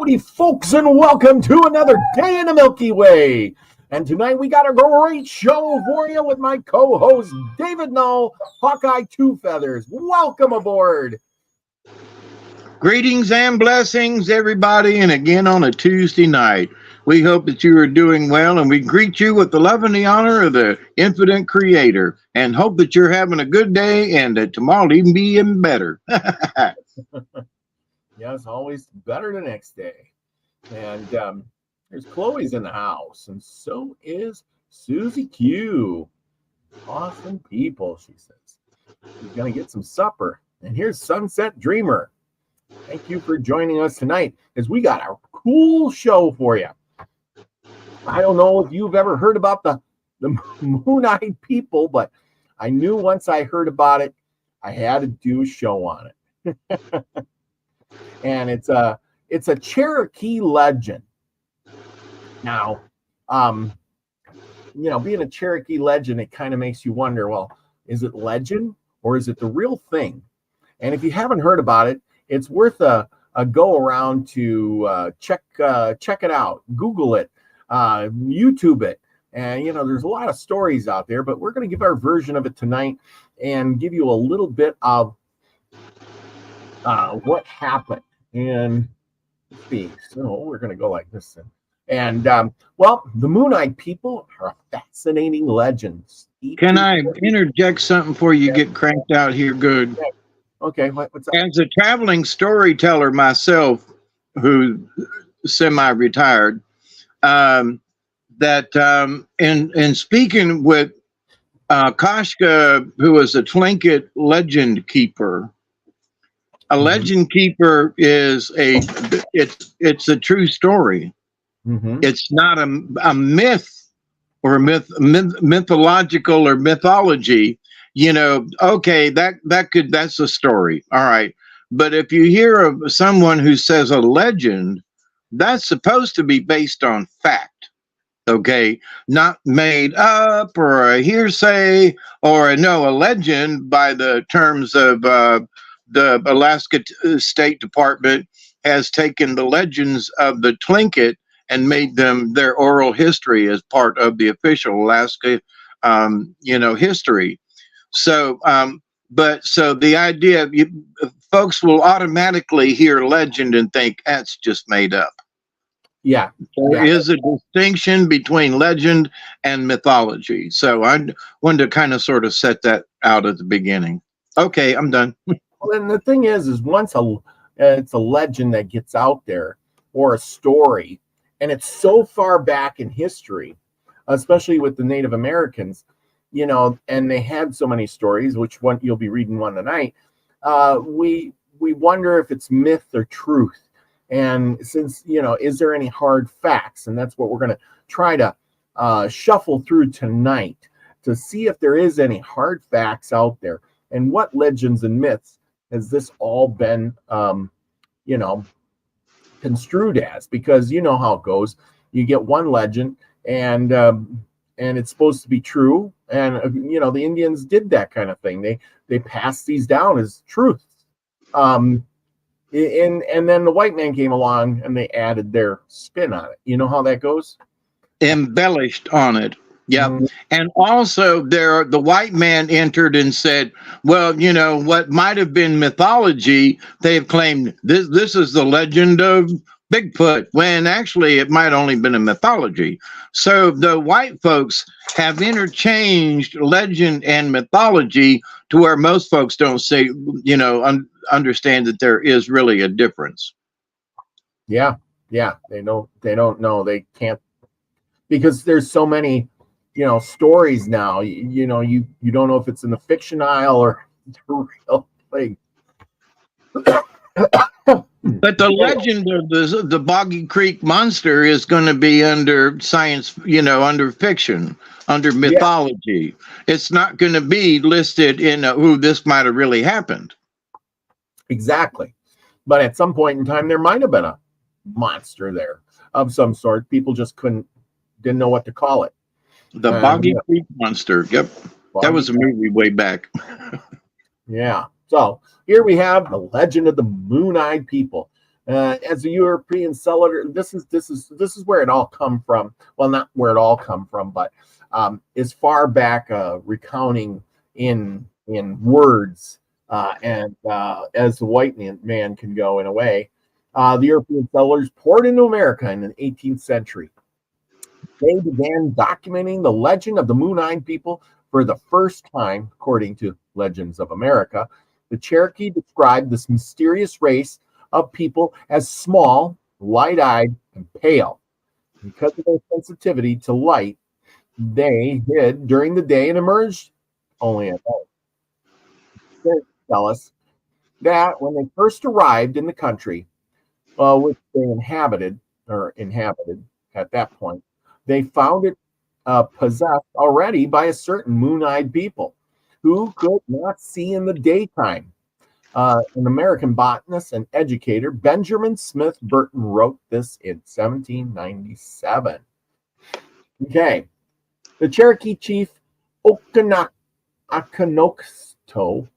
Howdy, folks, and welcome to another day in the Milky Way. And tonight we got a great show for you with my co-host, David Null, Hawkeye Two Feathers. Welcome aboard. Greetings and blessings, everybody, and again on a Tuesday night. We hope that you are doing well, and we greet you with the love and the honor of the infinite creator, and hope that you're having a good day and that tomorrow will even be even better. Yes, always better the next day. And there's Chloe's in the house, and so is Susie Q. Awesome people, she says. She's going to get some supper. And here's Sunset Dreamer. Thank you for joining us tonight, as we got a cool show for you. I don't know if you've ever heard about the Moon-Eyed People, but I knew once I heard about it, I had to do a show on it. And it's a Cherokee legend. Now, being a Cherokee legend, it kind of makes you wonder, well, is it legend or is it the real thing? And if you haven't heard about it, it's worth a go around to check it out, Google it, YouTube it. And, there's a lot of stories out there, but we're going to give our version of it tonight and give you a little bit of what happened. And let's see, so we're going to go like this. And, the Moon-Eyed People are a fascinating legend. Can I interject something before you get cranked out here good? Okay, what's up? As a traveling storyteller myself, who semi-retired, in speaking with Koshka, who was a Tlingit legend keeper, a legend keeper is it's a true story. Mm-hmm. It's not a myth or mythological or mythology. Okay, that's a story. All right. But if you hear of someone who says a legend, that's supposed to be based on fact. Okay, not made up or a hearsay or a legend by the terms of the Alaska State Department has taken the legends of the Tlingit and made them their oral history as part of the official Alaska, history. So, so the idea, folks will automatically hear legend and think that's just made up. Yeah. There is a distinction between legend and mythology. So I wanted to kind of sort of set that out at the beginning. Okay, I'm done. Well, and the thing is once it's a legend that gets out there or a story, and it's so far back in history, especially with the Native Americans, and they had so many stories, which one you'll be reading one tonight. We wonder if it's myth or truth. And since, is there any hard facts? And that's what we're going to try to shuffle through tonight to see if there is any hard facts out there. And what legends and myths has this all been, construed as? Because you know how it goes. You get one legend and it's supposed to be true. And, the Indians did that kind of thing. They passed these down as truth. And then the white man came along and they added their spin on it. You know how that goes? Embellished on it. Yeah. Mm-hmm. And also the white man entered and said, well, what might have been mythology, they've claimed this is the legend of Bigfoot, when actually it might only been a mythology. So the white folks have interchanged legend and mythology to where most folks don't say, understand that there is really a difference. Yeah. They don't know. They can't, because there's so many, stories now, you don't know if it's in the fiction aisle or the real thing. But the legend of the Boggy Creek monster is going to be under science, under fiction, under mythology. Yeah. It's not going to be listed in who this might have really happened. Exactly. But at some point in time, there might have been a monster there of some sort. People just didn't know what to call it. The Boggy Creek monster. Yep. That was a movie way back. Yeah. So here we have the legend of the Moon-Eyed People. As a European settler, this is where it all come from. Well, not where it all come from, but as far back recounting in words and as the white man can go in a way. The European settlers poured into America in the 18th century. They began documenting the legend of the Moon-Eyed people for the first time, according to Legends of America. The Cherokee described this mysterious race of people as small, light-eyed, and pale. Because of their sensitivity to light, they hid during the day and emerged only at night. They tell us that when they first arrived in the country, which they inhabited at that point, they found it possessed already by a certain moon-eyed people who could not see in the daytime. An American botanist and educator, Benjamin Smith Burton, wrote this in 1797. Okay. The Cherokee chief Nakanosto,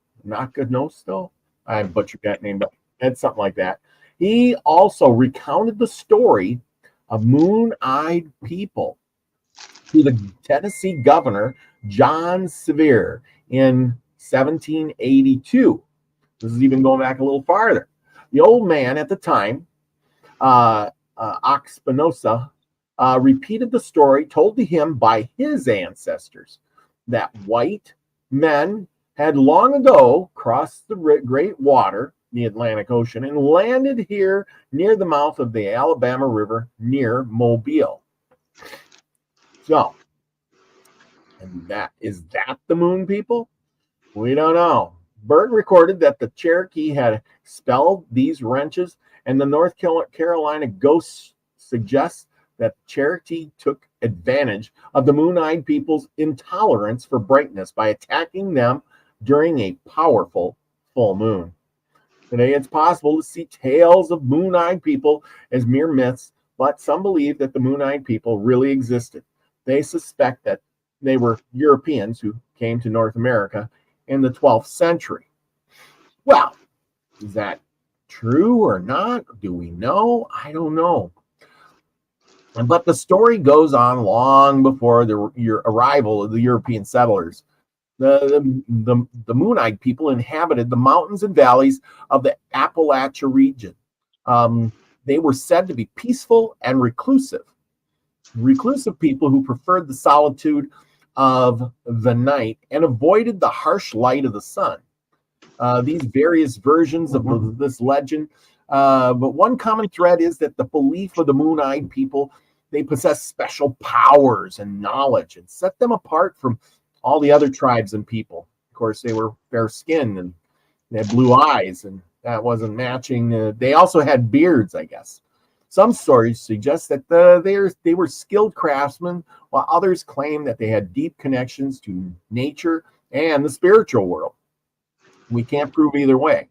I butchered that name, but it's something like that. He also recounted the story of moon-eyed people to the Tennessee governor, John Sevier, in 1782. This is even going back a little farther. The old man at the time, Oxpinosa, repeated the story told to him by his ancestors that white men had long ago crossed the great water, the Atlantic Ocean, and landed here near the mouth of the Alabama River near Mobile. So, and that the moon people? We don't know. Burton recorded that the Cherokee had expelled these wrenches, and the North Carolina ghosts suggest that Cherokee took advantage of the moon-eyed people's intolerance for brightness by attacking them during a powerful full moon. Today, it's possible to see tales of moon-eyed people as mere myths, but some believe that the moon-eyed people really existed. They suspect that they were Europeans who came to North America in the 12th century. Well, is that true or not? Do we know? I don't know. But the story goes on long before your arrival of the European settlers. The moon-eyed people inhabited the mountains and valleys of the Appalachia region. They were said to be peaceful and reclusive. Reclusive people who preferred the solitude of the night and avoided the harsh light of the sun. These various versions of this legend, but one common thread is that the belief of the moon-eyed people, they possess special powers and knowledge and set them apart from all the other tribes and people. Of course, they were fair-skinned and they had blue eyes, and that wasn't matching. They also had beards, I guess. Some stories suggest that they were skilled craftsmen, while others claim that they had deep connections to nature and the spiritual world. We can't prove either way.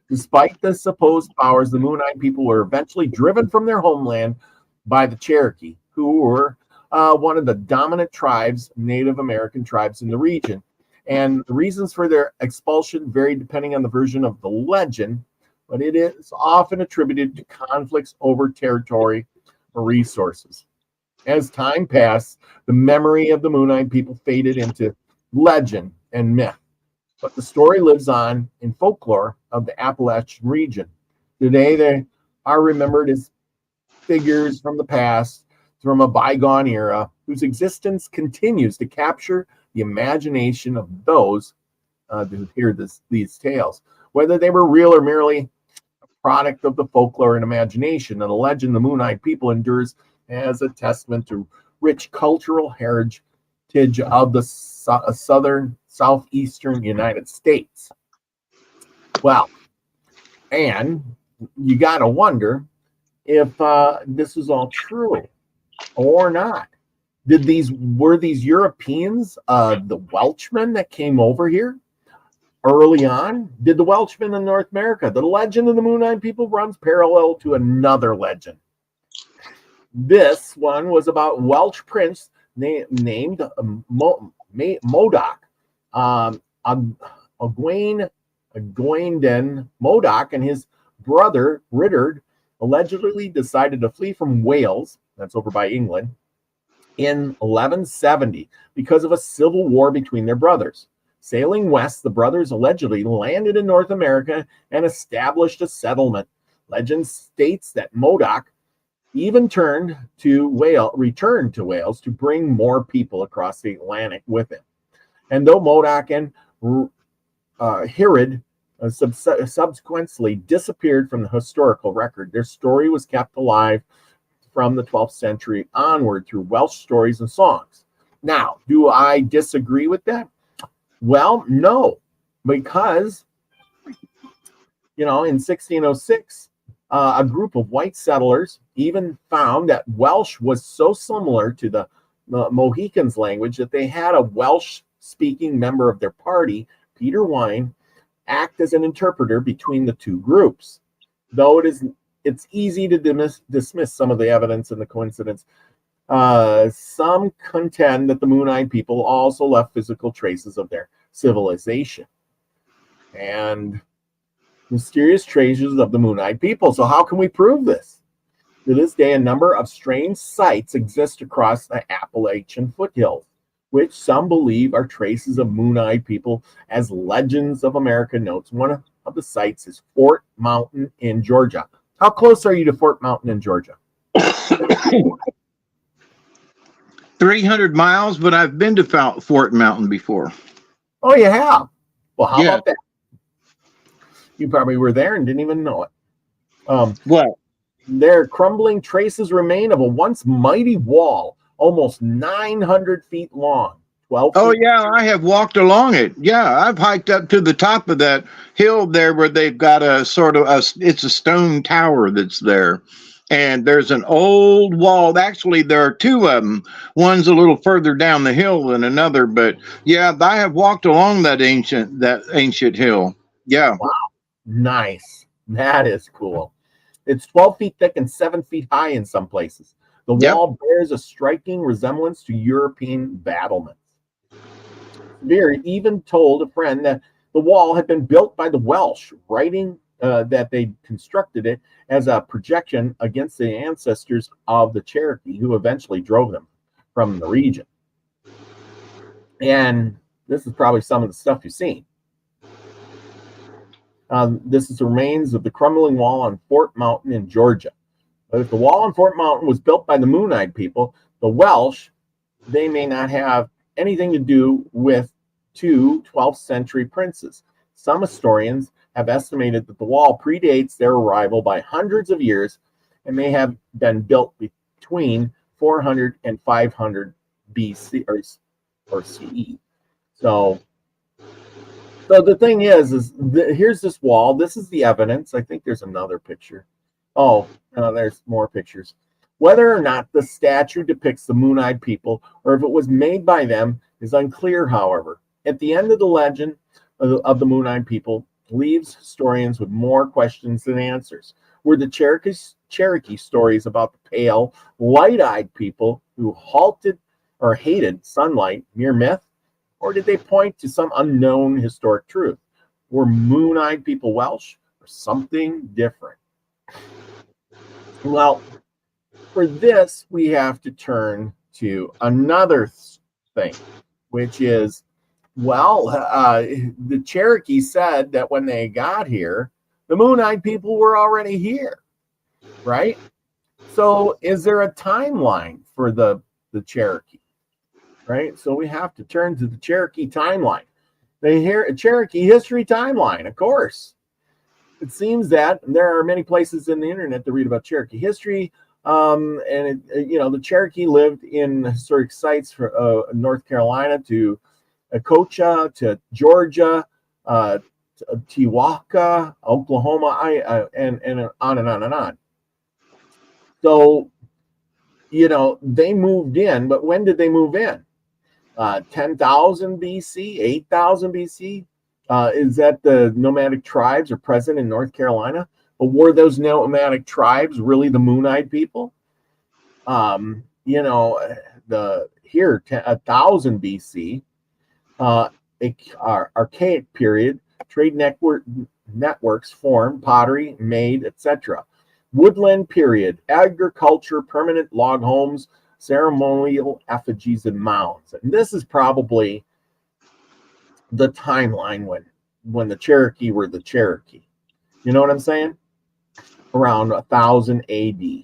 Despite the supposed powers, the moon-eyed people were eventually driven from their homeland by the Cherokee, who were one of the dominant tribes, Native American tribes in the region. And the reasons for their expulsion vary depending on the version of the legend, but it is often attributed to conflicts over territory or resources. As time passed, the memory of the moon-eyed people faded into legend and myth, but the story lives on in folklore of the Appalachian region. Today, they are remembered as figures from the past, from a bygone era, whose existence continues to capture the imagination of those who hear these tales. Whether they were real or merely a product of the folklore and imagination, and the legend the moon-eyed people endures as a testament to rich cultural heritage of the southeastern United States. Well, and you got to wonder if this is all true or not. Were these Europeans the Welshmen that came over here early on? Did the Welshmen in North America? The legend of the moon-eyed people runs parallel to another legend. This one was about Welsh prince named Modoc. Egwene Modoc and his brother Richard allegedly decided to flee from Wales, that's over by England, in 1170 because of a civil war between their brothers. Sailing west, the brothers allegedly landed in North America and established a settlement. Legend states that Modoc even returned to Wales to bring more people across the Atlantic with him. And though Modoc and Herod subsequently disappeared from the historical record, their story was kept alive from the 12th century onward through Welsh stories and songs. Now, do I disagree with that? Well, no, because, in 1606, a group of white settlers even found that Welsh was so similar to the Mohicans' language that they had a Welsh-speaking member of their party, Peter Wine, act as an interpreter between the two groups. Though it's easy to dismiss some of the evidence and the coincidence, some contend that the Moon-Eyed people also left physical traces of their civilization and mysterious traces of the Moon-Eyed people. So how can we prove this? To this day, a number of strange sites exist across the Appalachian foothills, which some believe are traces of Moon-Eyed people, as Legends of America notes. One of the sites is Fort Mountain in Georgia. How close are you to Fort Mountain in Georgia? 300 miles, but I've been to Fort Mountain before. Oh, you have? Well, how Yeah. about that? You probably were there and didn't even know it. What? There, crumbling traces remain of a once mighty wall, almost 900 feet long. 12 Oh, feet. yeah, I have walked along it. Yeah, I've hiked up to the top of that hill there where they've got a sort of it's a stone tower that's there. And there's an old wall. Actually, there are two of them. One's a little further down the hill than another. But yeah, I have walked along that ancient hill. Yeah. Wow. Nice. That is cool. It's 12 feet thick and 7 feet high in some places. The wall bears a striking resemblance to European battlements. Spear even told a friend that the wall had been built by the Welsh, writing that they constructed it as a projection against the ancestors of the Cherokee, who eventually drove them from the region. And this is probably some of the stuff you've seen. This is the remains of the crumbling wall on Fort Mountain in Georgia. But if the wall on Fort Mountain was built by the Moon-Eyed people, the Welsh, they may not have anything to do with two 12th century princes. Some historians have estimated that the wall predates their arrival by hundreds of years and may have been built between 400 and 500 BC or CE. So the thing is here's this wall. This is the evidence. I think there's another picture. Oh, there's more pictures. Whether or not the statue depicts the Moon-Eyed people or if it was made by them is unclear, however. At the end of the legend of the Moon-Eyed people leaves historians with more questions than answers. Were the Cherokee stories about the pale, light-eyed people who hated sunlight mere myth? Or did they point to some unknown historic truth? Were Moon-Eyed people Welsh or something different? Well, for this, we have to turn to another thing, which is, the Cherokee said that when they got here, the Moon-Eyed people were already here, right? So is there a timeline for the Cherokee, right? So we have to turn to the Cherokee timeline. The Cherokee history timeline, of course. It seems that there are many places in the internet to read about Cherokee history. The Cherokee lived in historic sites from North Carolina to Ococha to Georgia, to Tiwaka, Oklahoma, and on and on and on. So, they moved in, but when did they move in? 10,000 BC, 8,000 BC? Is that the nomadic tribes are present in North Carolina? But were those nomadic tribes really the Moon-Eyed people? 1000 BC, archaic period, trade networks formed, pottery made, etc. woodland period, agriculture, permanent log homes, ceremonial effigies, and mounds. And this is probably the timeline when the Cherokee were the Cherokee. You know what I'm saying? Around 1000 AD.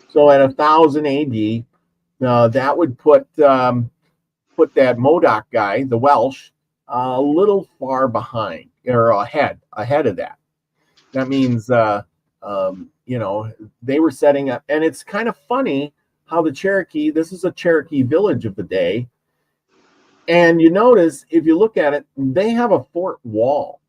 So at 1000 AD, that would put that Modoc guy, the Welsh, a little far behind or ahead of that. That means, you know, they were setting up, and it's kind of funny how the Cherokee, this is a Cherokee village of the day. And you notice, if you look at it, they have a fort wall.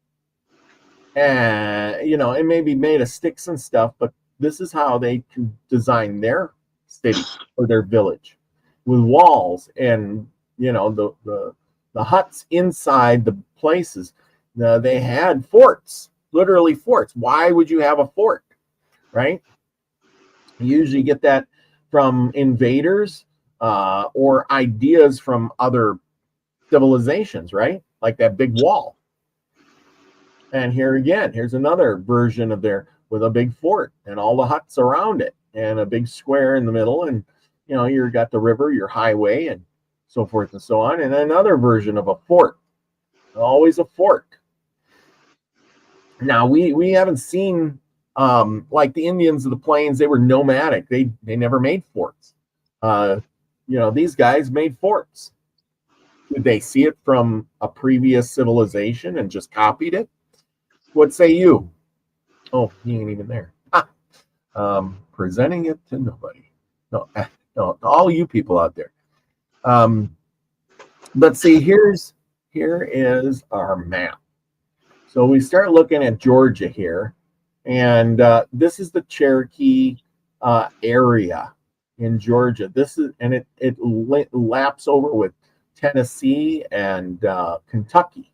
And, you know, it may be made of sticks and stuff, but this is how they can design their city or their village, with walls and, you know, the huts inside the places. They had forts, literally forts. Why would you have a fort, right? You usually get that from invaders or ideas from other civilizations, right? Like that big wall. And here again, here's another version of there with a big fort and all the huts around it and a big square in the middle. And, you know, you've got the river, your highway, and so forth and so on. And another version of a fort, always a fort. Now, we haven't seen, like the Indians of the plains, they were nomadic. They never made forts. You know, these guys made forts. Did they see it from a previous civilization and just copied it? What say you? Oh, he ain't even there. Presenting it to nobody. No, to all you people out there. But see, here is our map. So we start looking at Georgia here, and this is the Cherokee area in Georgia. This is, and it laps over with Tennessee and Kentucky.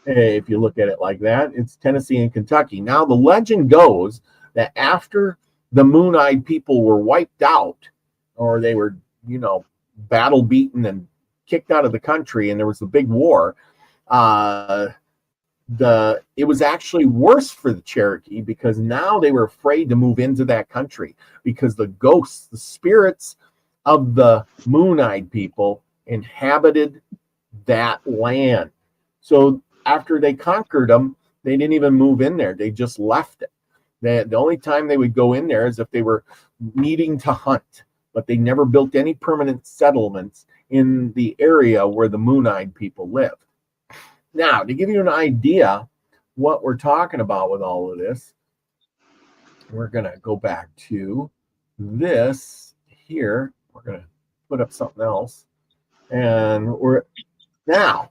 If you look at it like that, it's Tennessee and Kentucky. Now, the legend goes that after the Moon-Eyed people were wiped out, or they were, you know, battle beaten and kicked out of the country, and there was a big war, it was actually worse for the Cherokee, because now they were afraid to move into that country because the ghosts, the spirits of the Moon-Eyed people inhabited that land. So after they conquered them, they didn't even move in there. They just left it. The only time they would go in there is if they were needing to hunt, but they never built any permanent settlements in the area where the Moon-Eyed people lived. Now, to give you an idea what we're talking about with all of this, we're going to go back to this here. We're going to put up something else. And we're now,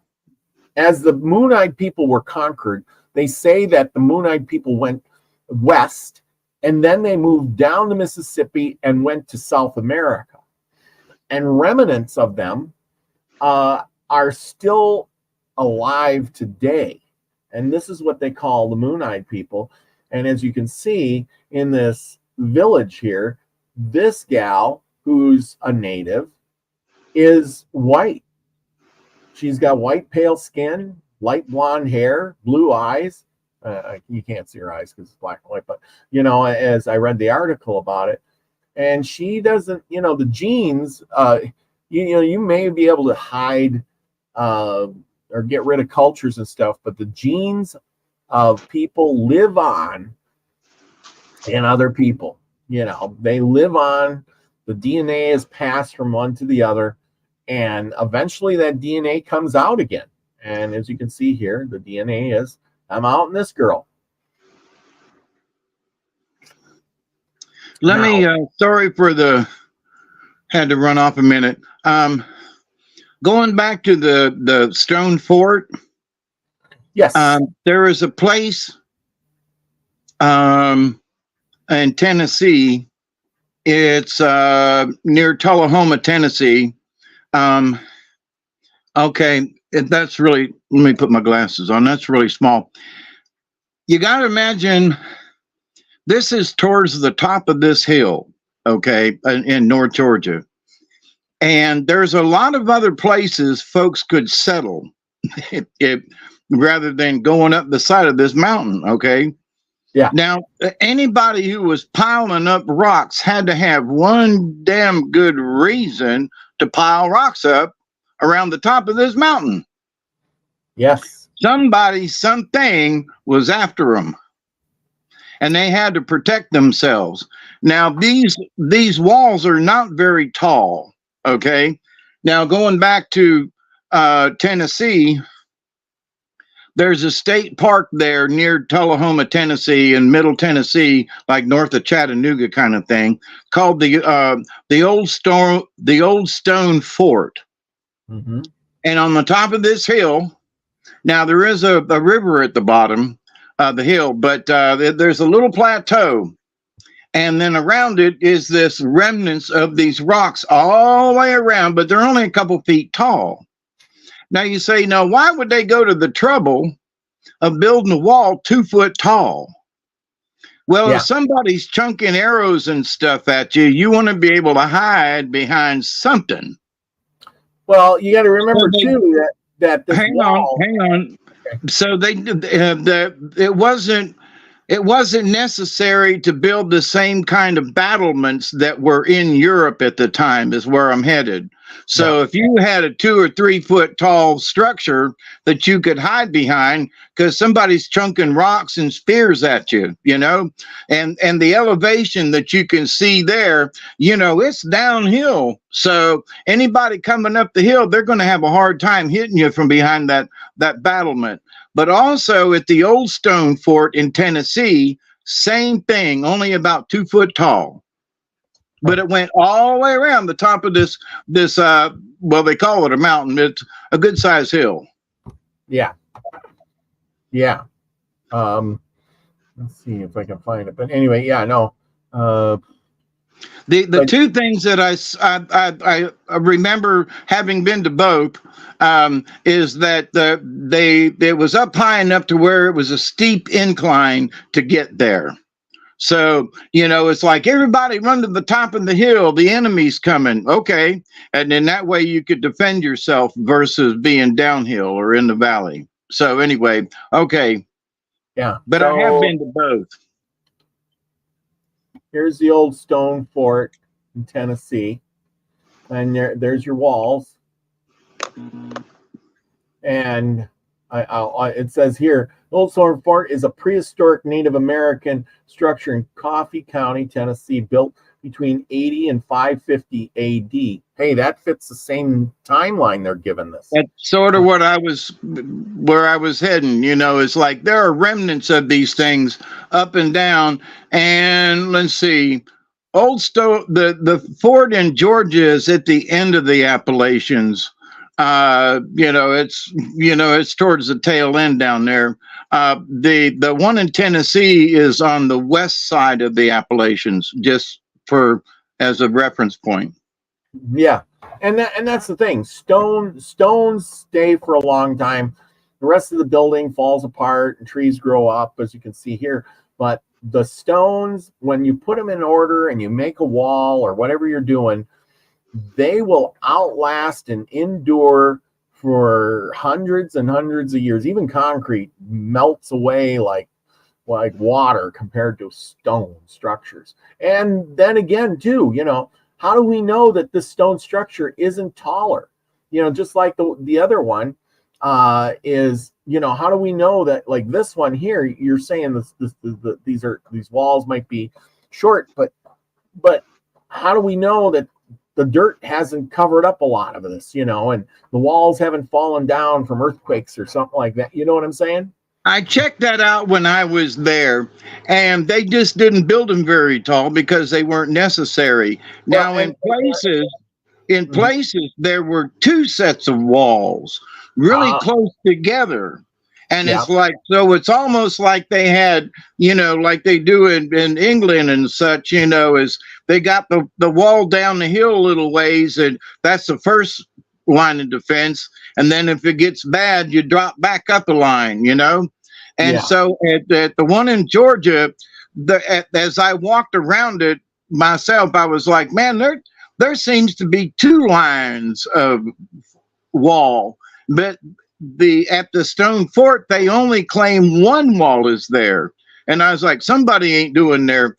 as the Moon-Eyed people were conquered, they say that the Moon-Eyed people went west, and then they moved down the Mississippi and went to South America. And remnants of them are still alive today. And this is what they call the Moon-Eyed people. And as you can see in this village here, this gal, who's a native, is white. She's got white, pale skin, light blonde hair, blue eyes. You can't see her eyes because it's black and white, but, you know, as I read the article about it, and she doesn't, you know, the genes, you know, you may be able to hide or get rid of cultures and stuff, but the genes of people live on in other people. You know, they live on. The DNA is passed from one to the other, and eventually that DNA comes out again. And as you can see here, the DNA is, I'm out in this girl. Let me, sorry for had to run off a minute. Going back to the stone fort. Yes. There is a place in Tennessee. It's near Tullahoma, Tennessee. Okay, that's really, let me put my glasses on. That's really small. You got to imagine this is towards the top of this hill, okay, in North Georgia. And there's a lot of other places folks could settle rather than going up the side of this mountain, okay? Yeah. Now, anybody who was piling up rocks had to have one damn good reason to pile rocks up around the top of this mountain. Yes. Somebody, something was after them, and they had to protect themselves. Now, these walls are not very tall. Okay. Now, going back to Tennessee, there's a state park there near Tullahoma, Tennessee, in Middle Tennessee, like north of Chattanooga, kind of thing, called the Old Stone Fort. Mm-hmm. And on the top of this hill, now there is a river at the bottom of the hill, but there's a little plateau, and then around it is this remnants of these rocks all the way around, but they're only a couple feet tall. Now you say, now why would they go to the trouble of building a wall 2 foot tall? Well, Yeah. if somebody's chunking arrows and stuff at you, you want to be able to hide behind something. Well, you got to remember too that this hang wall, on. So it wasn't necessary to build the same kind of battlements that were in Europe at the time, is where I'm headed. So if you had a 2 or 3 foot tall structure that you could hide behind because somebody's chunking rocks and spears at you, you know, and the elevation that you can see there, you know, it's downhill. So anybody coming up the hill, they're going to have a hard time hitting you from behind that battlement. But also at the Old Stone Fort in Tennessee, same thing, only about 2 foot tall. But it went all the way around the top of this well, they call it a mountain. It's a good sized hill. Yeah. Yeah. Let's see if I can find it. But anyway, yeah, no. The two things that I remember having been to both is that it was up high enough to where it was a steep incline to get there. So, you know, it's like everybody run to the top of the hill, the enemy's coming. Okay. And then that way you could defend yourself versus being downhill or in the valley. So anyway, okay. Yeah. But so, I have been to both. Here's the Old Stone Fort in Tennessee. And there's your walls. And it says here, Old Stone Fort is a prehistoric Native American structure in Coffee County, Tennessee, built between 80 and 550 AD. Hey, that fits the same timeline they're giving this. That's sort of where I was heading. You know, it's like there are remnants of these things up and down. And let's see, the fort in Georgia is at the end of the Appalachians. It's towards the tail end down there. The one in Tennessee is on the west side of the Appalachians, just as a reference point. Yeah, and that's the thing. Stones stay for a long time. The rest of the building falls apart and trees grow up, as you can see here. But the stones, when you put them in order and you make a wall or whatever you're doing, they will outlast and endure for hundreds and hundreds of years. Even concrete melts away like water compared to stone structures. And then again, too, you know, how do we know that this stone structure isn't taller? You know, just like the other one is, you know, how do we know that, like this one here, you're saying these walls might be short, but how do we know that the dirt hasn't covered up a lot of this, you know, and the walls haven't fallen down from earthquakes or something like that? You know what I'm saying? I checked that out when I was there, and they just didn't build them very tall because they weren't necessary. Now, in places, there were 2 sets of walls really close together. And it's like, so it's almost like they had, you know, like they do in England and such, you know, is they got the wall down the hill a little ways, and that's the first line of defense. And then if it gets bad, you drop back up a line, you know? And so at the one in Georgia, as I walked around it myself, I was like, man, there seems to be 2 lines of wall, but at the stone fort, they only claim 1 wall is there. And I was like, somebody ain't doing their,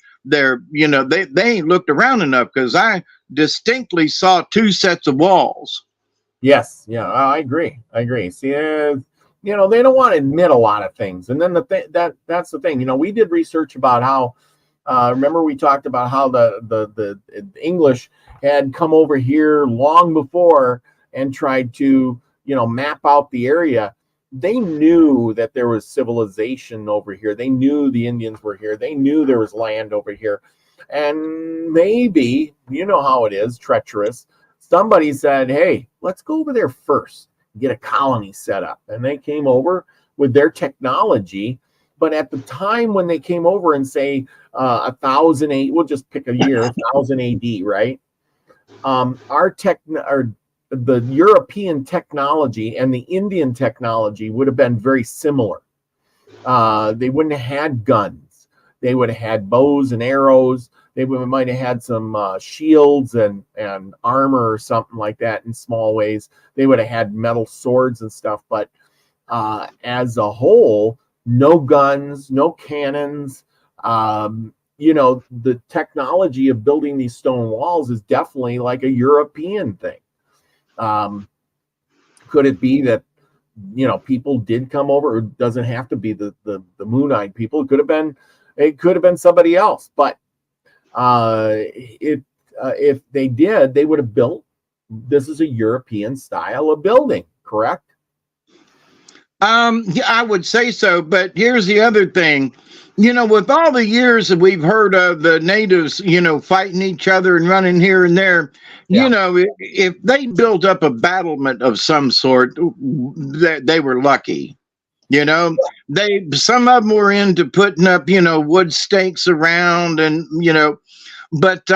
you know, they ain't looked around enough, because I distinctly saw two sets of walls. Yes, yeah, I agree. I agree. See, you know, they don't want to admit a lot of things, and then that's the thing. You know, we did research about how. Remember, we talked about how the English had come over here long before and tried to, you know, map out the area. They knew that there was civilization over here. They knew the Indians were here. They knew there was land over here, and maybe, you know how it is, treacherous. Somebody said, hey, let's go over there first, get a colony set up. And they came over with their technology. But at the time when they came over and say 1008, we'll just pick a year, 1000 AD, right? The European technology and the Indian technology would have been very similar. They wouldn't have had guns. They would have had bows and arrows. They might have had some shields and armor or something like that in small ways. They would have had metal swords and stuff. But as a whole, no guns, no cannons. You know, the technology of building these stone walls is definitely like a European thing. Could it be that, you know, people did come over? It doesn't have to be the moon-eyed people. It could have been somebody else. But if they did, they would have built. This is a European style of building, correct? Yeah, I would say so. But here's the other thing. You know, with all the years that we've heard of the natives, you know, fighting each other and running here and there, you know, if they built up a battlement of some sort, they were lucky. You know, some of them were into putting up, you know, wood stakes around, and, you know, but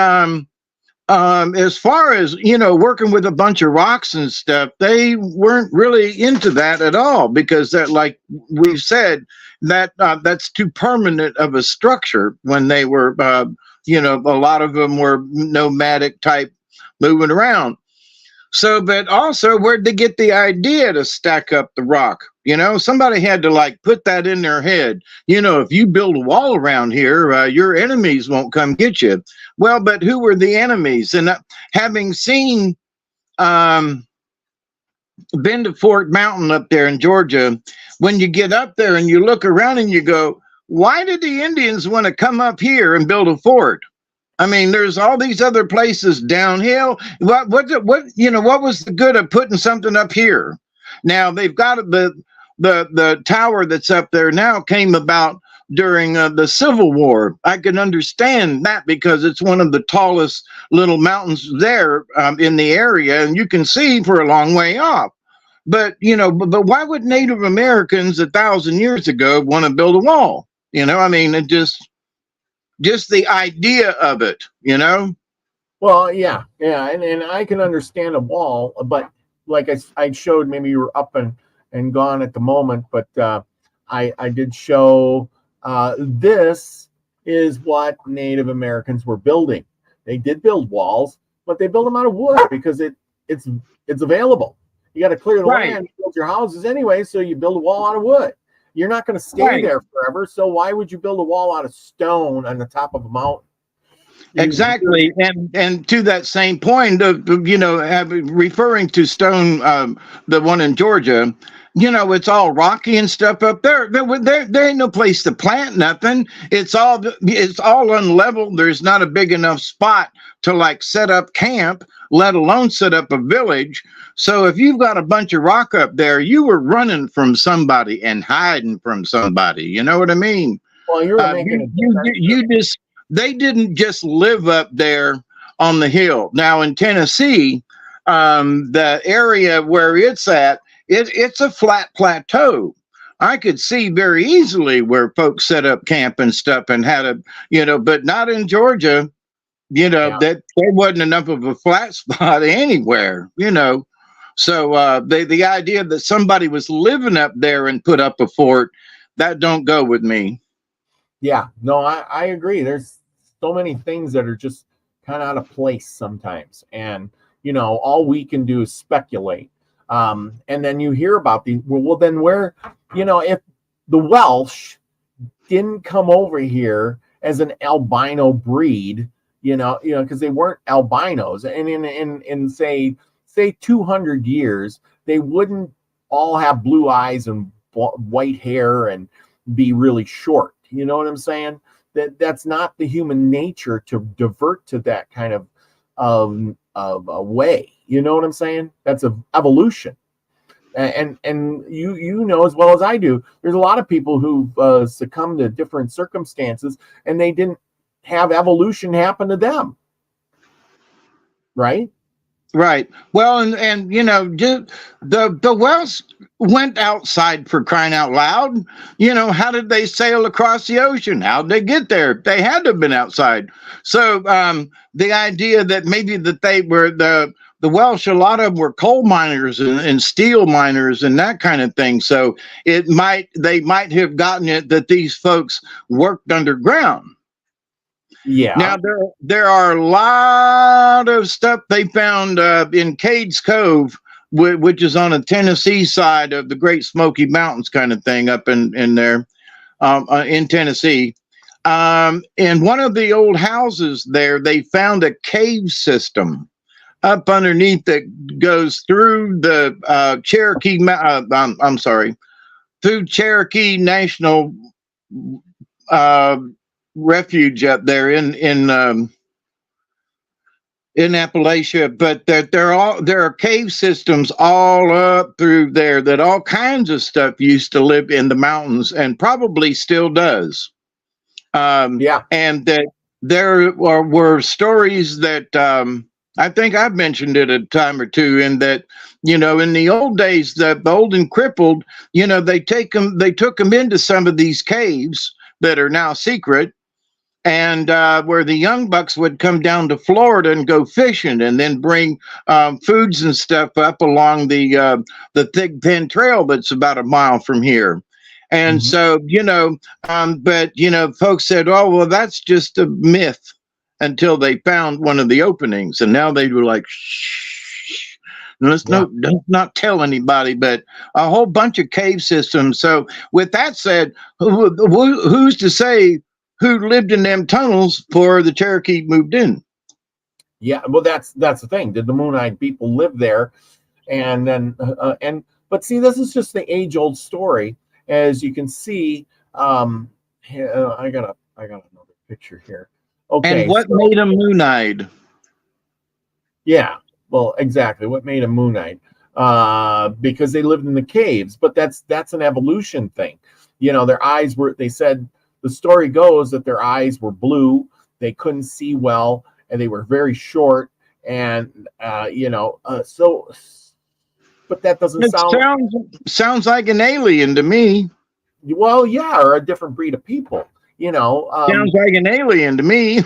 as far as, you know, working with a bunch of rocks and stuff, they weren't really into that at all, because that, like we've said, that's too permanent of a structure. When they were, you know, a lot of them were nomadic type, moving around. So, but also, where'd they get the idea to stack up the rock? You know, somebody had to like put that in their head. You know, if you build a wall around here, your enemies won't come get you. Well, but who were the enemies? And having seen, been to Fort Mountain up there in Georgia, when you get up there and you look around and you go, why did the Indians want to come up here and build a fort? I mean, there's all these other places downhill. What you know, what was the good of putting something up here? Now they've got the tower that's up there now came about during the Civil War. I can understand that, because it's one of the tallest little mountains there in the area, and you can see for a long way off. But you know, but why would Native Americans 1,000 years ago want to build a wall? You know, I mean, it just the idea of it, you know? Well, yeah, and I can understand a wall, but like I showed, maybe you were up and gone at the moment, but I did show this is what Native Americans were building. They did build walls, but they build them out of wood because it's available. You got to clear the land to build your houses anyway, so you build a wall out of wood. You're not going to stay there forever, so why would you build a wall out of stone on the top of a mountain? Exactly, and to that same point of, you know, referring to stone, the one in Georgia, you know, it's all rocky and stuff up there. There ain't no place to plant nothing. It's all unleveled. There's not a big enough spot to like set up camp, let alone set up a village. So if you've got a bunch of rock up there, you were running from somebody and hiding from somebody. You know what I mean? Well, you're making they didn't just live up there on the hill. Now in Tennessee, the area where it's at, it's a flat plateau. I could see very easily where folks set up camp and stuff and had a, you know, but not in Georgia. You know, that there wasn't enough of a flat spot anywhere, you know. So the idea that somebody was living up there and put up a fort, that don't go with me. Yeah, no, I agree. There's so many things that are just kind of out of place sometimes. And, you know, all we can do is speculate. And then you hear about these, well, then where, you know, if the Welsh didn't come over here as an albino breed, because they weren't albinos. And in say 200 years, they wouldn't all have blue eyes and white hair and be really short. You know what I'm saying? That's not the human nature to divert to that kind of a way. You know what I'm saying? That's a evolution. And you know as well as I do, there's a lot of people who've succumbed to different circumstances, and they didn't have evolution happen to them, right? Right. Well, and the whales went outside, for crying out loud. How did they sail across the ocean? How did they get there? They had to have been outside. So the idea that maybe that they were the Welsh, a lot of them were coal miners and steel miners and that kind of thing. So they might have gotten it that these folks worked underground. Yeah. Now there are a lot of stuff they found in Cades Cove, which is on the Tennessee side of the Great Smoky Mountains, kind of thing, up in there in Tennessee. In one of the old houses there, they found a cave system up underneath that goes through the Cherokee. Through Cherokee National Refuge up there in Appalachia, but there are cave systems all up through there that all kinds of stuff used to live in the mountains and probably still does. And that there were stories that I think I've mentioned it a time or two, in that in the old days, the old and crippled, they took them into some of these caves that are now secret. And where the young bucks would come down to Florida and go fishing, and then bring foods and stuff up along the Thick Pen Trail that's about a mile from here. And so, but folks said, "Oh, well, that's just a myth," until they found one of the openings, and now they were like, "Shh, let's not tell anybody." But a whole bunch of cave systems. So, with that said, who's to say who lived in them tunnels before the Cherokee moved in? Yeah, well, that's the thing. Did the Moonite people live there? And then, but see, this is just the age-old story. As you can see, I got another picture here. Okay, and what made them Moonite? Yeah, well, exactly. What made them Moonite? Because they lived in the caves. But that's an evolution thing. Their eyes were. They said. The story goes that their eyes were blue, they couldn't see well, and they were very short. And, so, but that doesn't sounds like an alien to me. Well, yeah, or a different breed of people, sounds like an alien to me.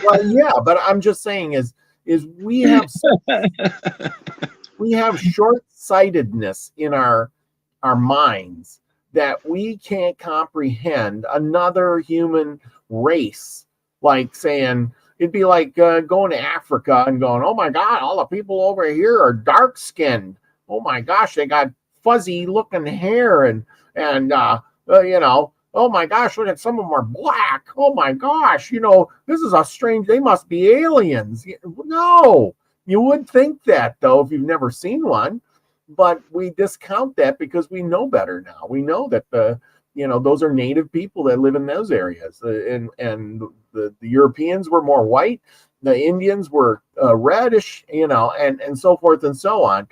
Well, yeah, but I'm just saying is we have short-sightedness in our minds, that we can't comprehend another human race. Like saying, it'd be like going to Africa and going, "Oh my God, all the people over here are dark skinned. Oh my gosh, they got fuzzy looking hair and oh my gosh, look at some of them are black. Oh my gosh, this is a strange. They must be aliens." No, you would think that though if you've never seen one. But we discount that because we know better now. We know that those are native people that live in those areas, and the Europeans were more white, the Indians were reddish, and so forth and so on.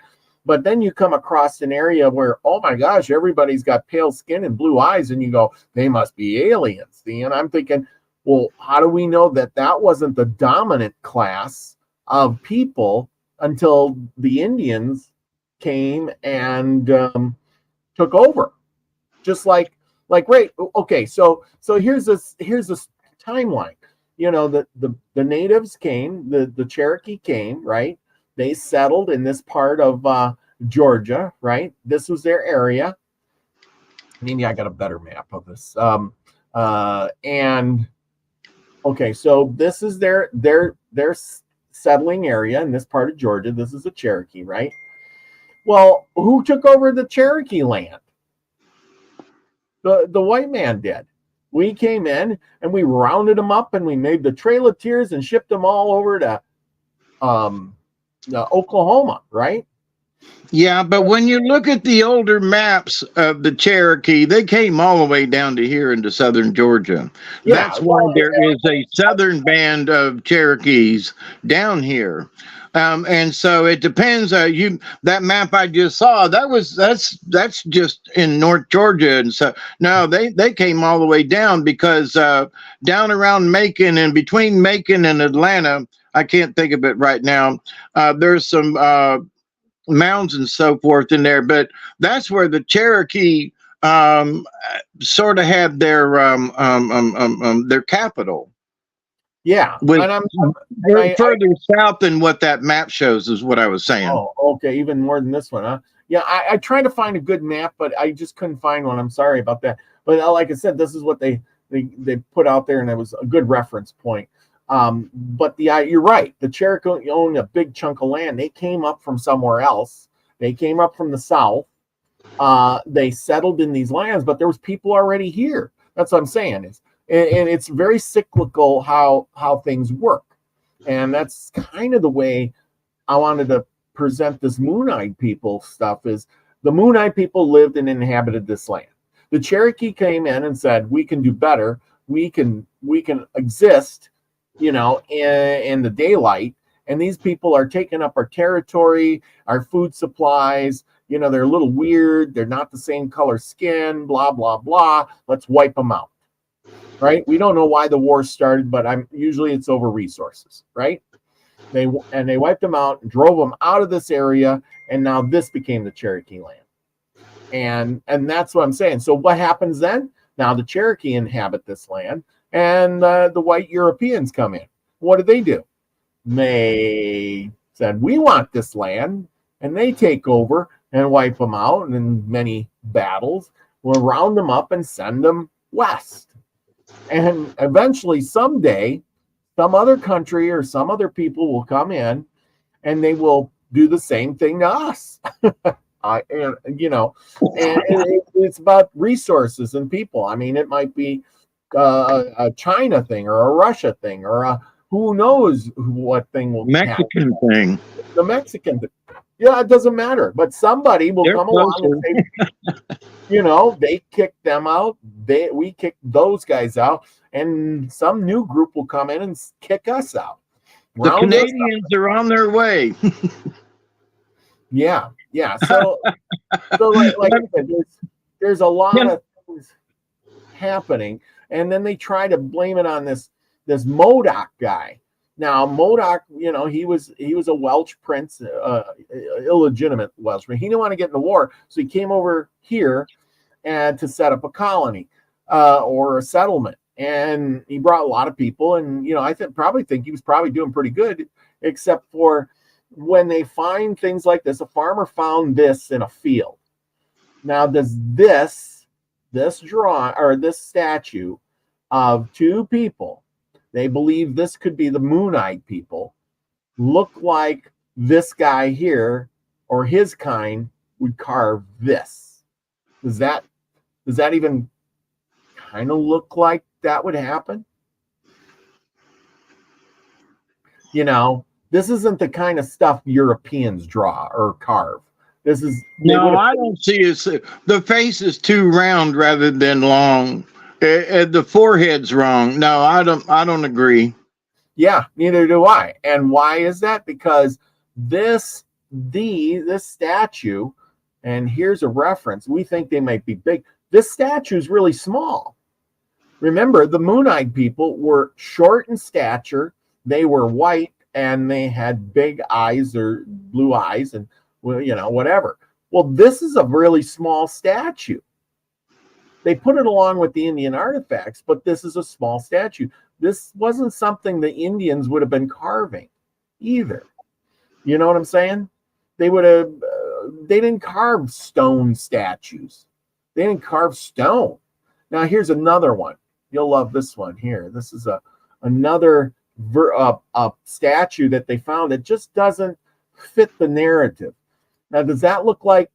But then you come across an area where, oh my gosh, everybody's got pale skin and blue eyes, and you go, they must be aliens. And I'm thinking, well, how do we know that wasn't the dominant class of people until the Indians came and took over? Just like right, okay, so here's this timeline. The natives came, the Cherokee came, right? They settled in this part of Georgia, right? This was their area. Maybe I got a better map of this. And okay, so this is their settling area in this part of Georgia. This is the Cherokee, right? Well, who took over the Cherokee land? The white man did. We came in and we rounded them up and we made the Trail of Tears and shipped them all over to Oklahoma, right? Yeah, but when you look at the older maps of the Cherokee, they came all the way down to here into southern Georgia. Yeah, That's why there is a southern band of Cherokees down here. And so it depends. That map I just saw, that's just in North Georgia, and so no, they came all the way down because down around Macon and between Macon and Atlanta, I can't think of it right now. There's some mounds and so forth in there, but that's where the Cherokee sort of had their capital. Yeah, With and further south than what that map shows is what I was saying. Oh, okay, even more than this one, huh? Yeah, I tried to find a good map, but I just couldn't find one. I'm sorry about that. But like I said, this is what they put out there, and it was a good reference point. But you're right. The Cherokee owned a big chunk of land. They came up from somewhere else. They came up from the south. They settled in these lands, but there was people already here. That's what I'm saying. And it's very cyclical how things work. And that's kind of the way I wanted to present this Moon-Eyed people stuff. Is the Moon-Eyed people lived and inhabited this land. The Cherokee came in and said, we can do better. We can exist, in the daylight. And these people are taking up our territory, our food supplies. They're a little weird. They're not the same color skin, blah, blah, blah. Let's wipe them out. Right? We don't know why the war started, but usually it's over resources, right? They wiped them out and drove them out of this area, and now this became the Cherokee land. And that's what I'm saying. So what happens then? Now the Cherokee inhabit this land, and the white Europeans come in. What do? They said, we want this land, and they take over and wipe them out, and in many battles, we'll round them up and send them west. And eventually, someday, some other country or some other people will come in and they will do the same thing to us. And it's about resources and people. I mean, it might be a China thing or a Russia thing or who knows what thing will Mexican happen. thing. The Mexican thing. Yeah, it doesn't matter. But somebody will come along and say, they kicked them out. We kicked those guys out. And some new group will come in and kick us out. The Canadians are on their way. Yeah. So like I said, there's a lot of things happening. And then they try to blame it on this Modoc guy. Now, Modoc, he was a Welsh prince, illegitimate Welsh, but he didn't want to get in the war, so he came over here and to set up a colony or a settlement, and he brought a lot of people. And I probably think he was probably doing pretty good, except for when they find things like this. A farmer found this in a field. Now, does this drawing or this statue of two people? They believe this could be the Moon-Eyed people, look like this guy here or his kind would carve this. Does that even kind of look like that would happen? This isn't the kind of stuff Europeans draw or carve. This is I don't see it. The face is too round rather than long. The forehead's wrong. No, I don't agree. Yeah, neither do I. And why is that? Because this statue, and here's a reference. We think they might be big. This statue is really small. Remember, the Moon-Eyed people were short in stature. They were white, and they had big eyes or blue eyes, and whatever. Well, this is a really small statue. They put it along with the Indian artifacts, but this is a small statue. This wasn't something the Indians would have been carving either. You know what I'm saying? They didn't carve stone statues. They didn't carve stone. Now, here's another one. You'll love this one here. This is another statue that they found that just doesn't fit the narrative. Now, does that look like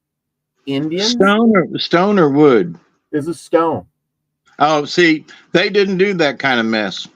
Indians? Stone or wood? Is a stone. Oh, see, they didn't do that kind of mess.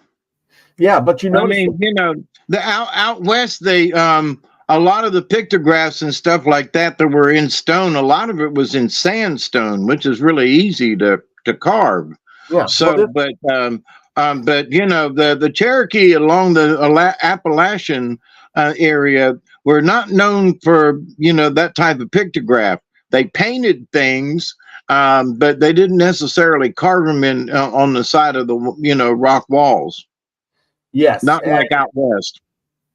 Yeah, but you I notice, mean, the out west, they a lot of the pictographs and stuff like that were in stone. A lot of it was in sandstone, which is really easy to carve. yeah. Well, So, but the Cherokee along the Appalachian area were not known for that type of pictograph. They painted things, but they didn't necessarily carve them in on the side of the rock walls. yes, Not like out west.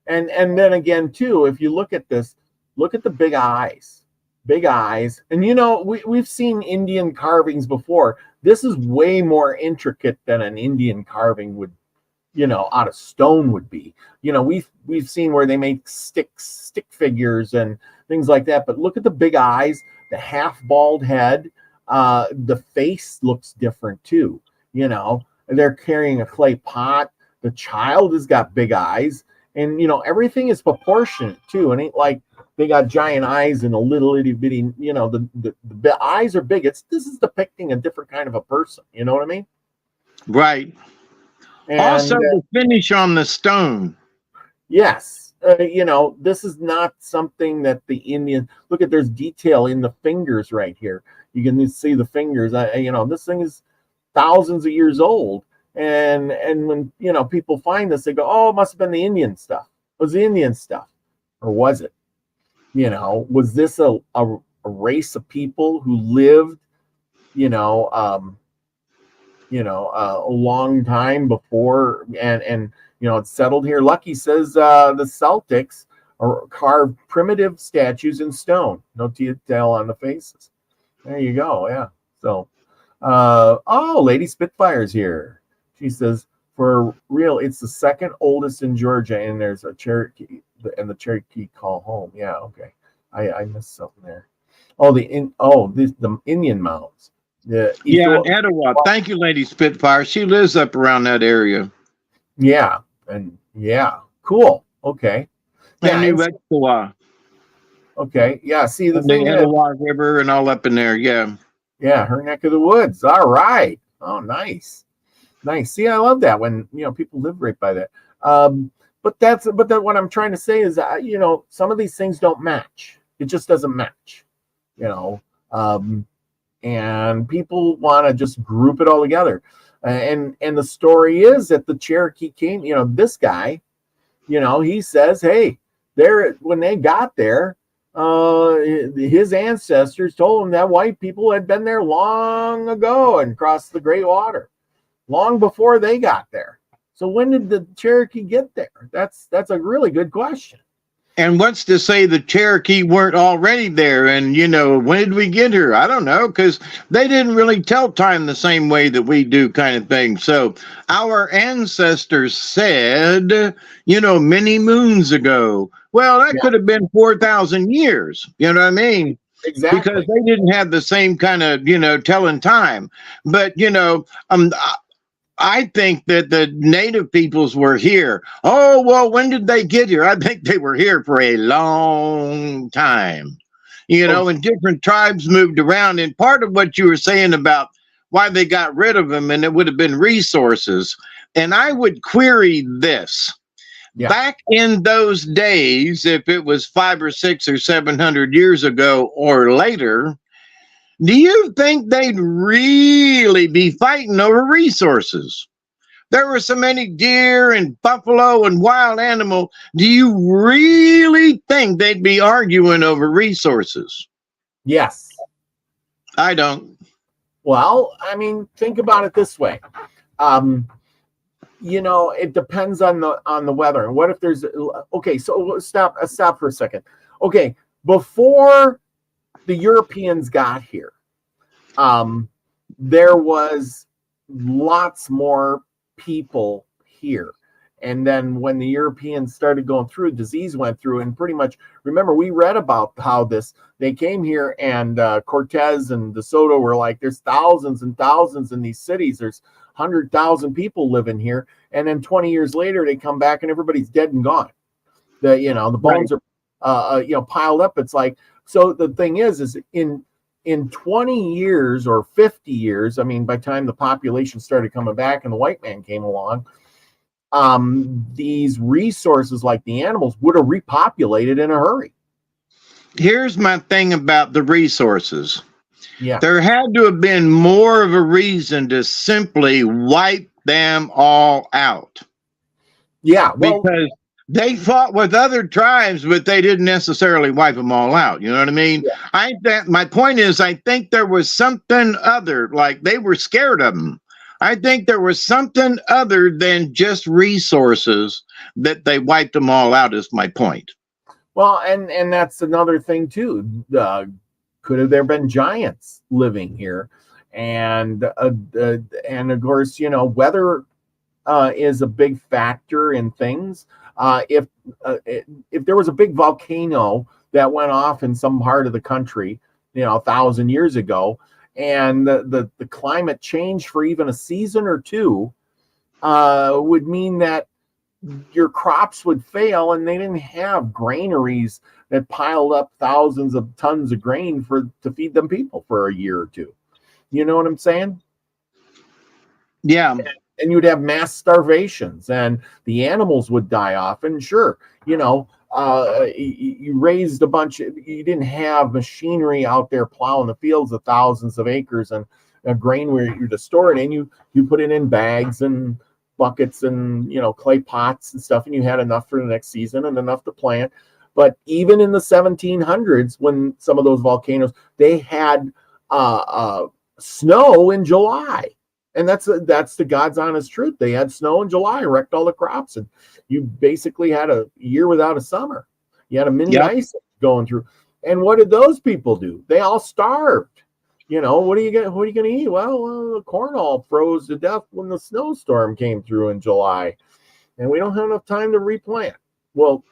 and then again too, if you look at this, look at the big eyes, and we've seen Indian carvings before. This is way more intricate than an Indian carving would, out of stone would be. We've seen where they make stick figures and things like that, but look at the big eyes, the half bald head, the face looks different too. They're carrying a clay pot. The child has got big eyes, and everything is proportionate too. It ain't like they got giant eyes and a little itty bitty. The eyes are big. This is depicting a different kind of a person. You know what I mean? Right. And, also, the finish on the stone. Yes, this is not something that the Indian. Look at, there's detail in the fingers right here. You can see the fingers. This thing is thousands of years old. And when people find this, they go, "Oh, it must have been the Indian stuff." It was the Indian stuff, or was it? Was this a race of people who lived, a long time before, and it's settled here? Lucky says the Celtics carved primitive statues in stone, no detail on the faces. There you go. Yeah. So, Lady Spitfire's here. She says, for real, it's the second oldest in Georgia, and there's a Cherokee, and the Cherokee call home. Yeah, okay. I missed something there. Oh, the Indian mounds. In Etowah. Thank you, Lady Spitfire. She lives up around that area. Yeah, cool. Okay. Yeah, New Etowah. Okay, yeah. See, the thing Etowah River and all up in there. Yeah. Yeah, her neck of the woods. All right. Oh, nice. See, I love that when people live right by that. But what I'm trying to say is that some of these things don't match. It just doesn't match. And people want to just group it all together. And the story is that the Cherokee came. This guy, he says, hey, when they got there, his ancestors told him that white people had been there long ago and crossed the Great Water, long before they got there. So when did the Cherokee get there? That's a really good question. And what's to say the Cherokee weren't already there? And, when did we get here? I don't know, because they didn't really tell time the same way that we do, kind of thing. So our ancestors said, many moons ago. Well, that could have been 4,000 years. You know what I mean? Exactly. Because they didn't have the same kind of, telling time. But, I think that the native peoples were here. Oh, well, when did they get here? I think they were here for a long time, and different tribes moved around. And part of what you were saying about why they got rid of them, and it would have been resources. And I would query this. Yeah. Back in those days, if it was 500 or 600 or 700 years ago or later, do you think they'd really be fighting over resources? There were so many deer and buffalo and wild animal. Do you really think they'd be arguing over resources? Yes. I don't. Well, I mean, think about it this way. It depends on the weather. And what if there's so stop for a second. Okay, before the Europeans got here, there was lots more people here. And then when the Europeans started going through, disease went through, and pretty much, remember, we read about how they came here, and Cortez and De Soto were like, there's thousands and thousands in these cities. There's 100,000 people living here. And then 20 years later, they come back and everybody's dead and gone. The bones are piled up. It's like, so the thing is in in 20 years or 50 years, I mean, by the time the population started coming back and the white man came along, these resources like the animals would have repopulated in a hurry. Here's my thing about the resources. Yeah. There had to have been more of a reason to simply wipe them all out. Yeah, well, because they fought with other tribes, but they didn't necessarily wipe them all out. You know what I mean? Yeah. My point is, I think there was something other, like they were scared of them. I think there was something other than just resources that they wiped them all out, is my point. Well, and that's another thing too. Could have there been giants living here? And of course, you know, weather is a big factor in things. If there was a big volcano that went off in some part of the country, you know, 1,000 years ago, and the climate changed for even a season or two, would mean that your crops would fail, and they didn't have granaries that piled up thousands of tons of grain to feed them people for a year or two. You know what I'm saying? Yeah. And you'd have mass starvations, and the animals would die off. And sure, you know, you raised a bunch of, you didn't have machinery out there plowing the fields of thousands of acres and grain where you're to store it in. You put it in bags and buckets and, you know, clay pots and stuff, and you had enough for the next season and enough to plant. But even in the 1700s, when some of those volcanoes, they had snow in July. And that's the God's honest truth. They had snow in July, wrecked all the crops, and you basically had a year without a summer. You had a mini ice going through. And what did those people do? They all starved. You know, what are you going to eat? Well, the corn all froze to death when the snowstorm came through in July, and we don't have enough time to replant. Well,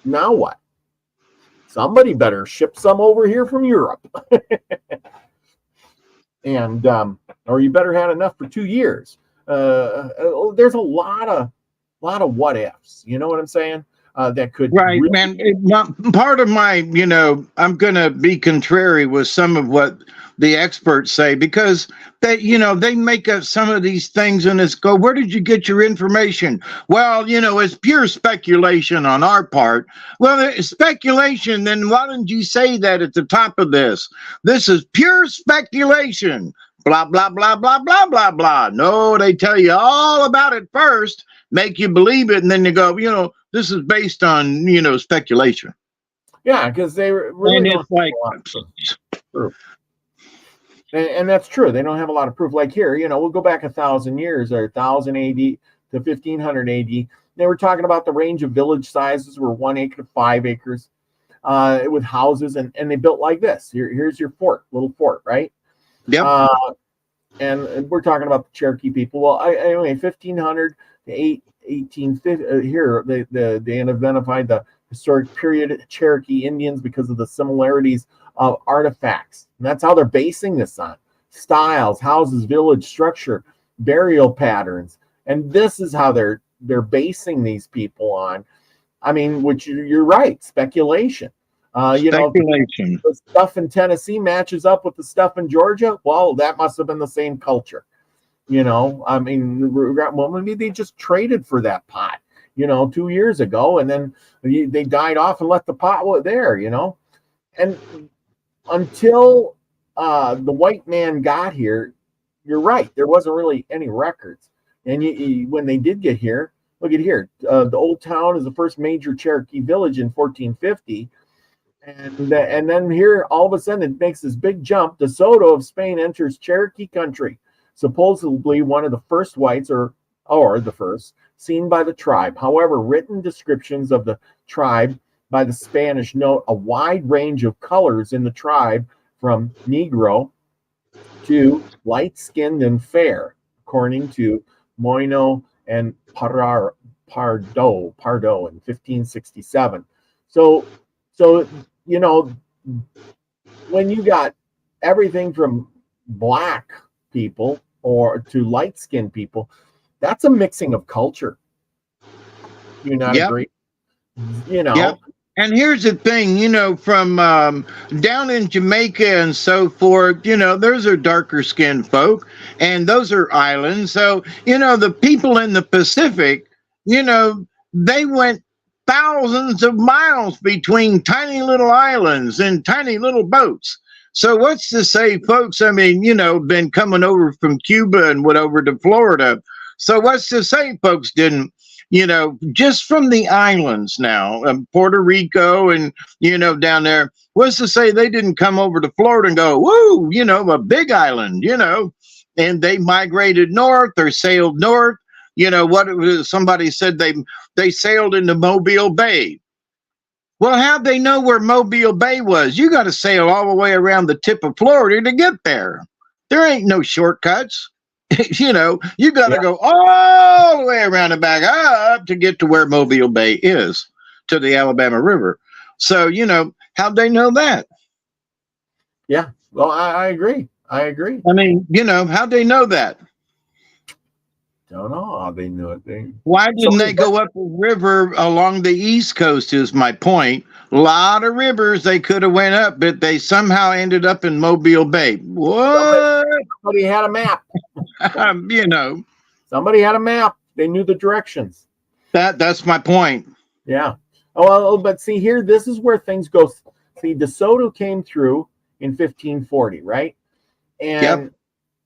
now what? Somebody better ship some over here from Europe. And or you better had enough for 2 years. There's a lot of what ifs. You know what I'm saying? That could right, man. Part of my, you know, I'm gonna be contrary with some of what the experts say, because they, you know, they make up some of these things and it's go, where did you get your information? Well, you know, it's pure speculation on our part. Well, it's speculation, then why didn't you say that at the top of this? This is pure speculation. Blah, blah, blah, blah, blah, blah, blah. No, they tell you all about it first, make you believe it, and then you go, you know, this is based on, you know, speculation. Yeah, because they really and don't it's like proof. And that's true. They don't have a lot of proof. Like here, you know, we'll go back 1,000 years, or 1,000 AD to 1,500 AD. They were talking about the range of village sizes were 1 acre to 5 acres, with houses, and they built like this. Here's your little fort, right? Yep. And we're talking about the Cherokee people. Well, anyway, 1,500 to 1850. Here they identified the historic period Cherokee Indians because of the similarities of artifacts. And that's how they're basing this on. Styles, houses, village structure, burial patterns. And this is how they're basing these people on. I mean, which you're right, speculation. You know, the stuff in Tennessee matches up with the stuff in Georgia. Well, that must have been the same culture. You know, I mean, well, maybe they just traded for that pot, you know, 2 years ago, and then they died off and left the pot there, you know. And until the white man got here, you're right, there wasn't really any records. And when they did get here, look at here, the Old Town is the first major Cherokee village in 1450. And then here, all of a sudden, it makes this big jump. DeSoto of Spain enters Cherokee country, supposedly one of the first whites, or the first, seen by the tribe. However, written descriptions of the tribe by the Spanish note a wide range of colors in the tribe, from Negro to light-skinned and fair, according to Moino and Pardo in 1567. So you know, when you got everything from black people or to light-skinned people, that's a mixing of culture. You not agree? You know, And here's the thing, from down in Jamaica and so forth, those are darker skinned folk and those are islands. So, the people in the Pacific, they went thousands of miles between tiny little islands and tiny little boats. So, what's to say, folks? I mean, been coming over from Cuba and went over to Florida. So, what's to say, folks didn't just from the islands now, Puerto Rico and, down there, what's to say they didn't come over to Florida and go, woo, a big island, and they migrated north or sailed north. What it was, somebody said they sailed into Mobile Bay. Well, how'd they know where Mobile Bay was? You got to sail all the way around the tip of Florida to get there. There ain't no shortcuts. You got to go all the way around and back up to get to where Mobile Bay is, to the Alabama River. So, how'd they know that? Yeah, well, I agree. I mean, how'd they know that? Don't know how they knew it. Why didn't they go up the river along the East Coast is my point. A lot of rivers they could have went up, but they somehow ended up in Mobile Bay. What? Somebody had a map. Somebody had a map. They knew the directions. That's my point. Yeah. Oh, well, but see here, this is where things go. See, DeSoto came through in 1540, right?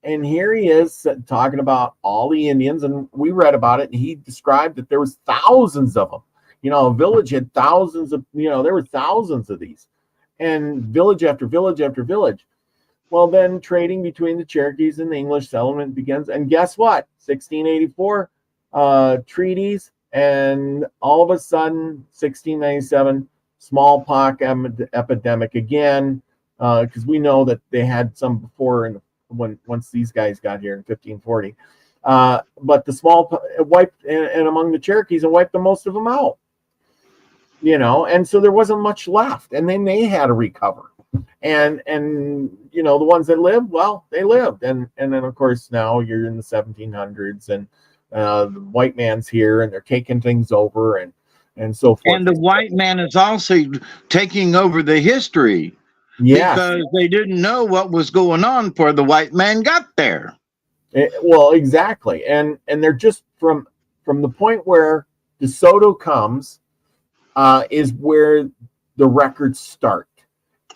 And here he is talking about all the Indians, and we read about it, and he described that there was thousands of them. A village had thousands of, there were thousands of these, and village after village after village. Well, then trading between the Cherokees and the English settlement begins, and guess what? 1684 treaties, and all of a sudden, 1697 smallpox epidemic again, because we know that they had some before once these guys got here in 1540. But the small wiped and among the Cherokees and wiped the most of them out. And so there wasn't much left, and then they had to recover. And the ones that lived, well, they lived. And then of course now you're in the 1700s, and the white man's here, and they're taking things over and so forth. And the white man is also taking over the history. Yes. Because they didn't know what was going on before the white man got there. Well, exactly. And they're just from the point where DeSoto comes is where the records start.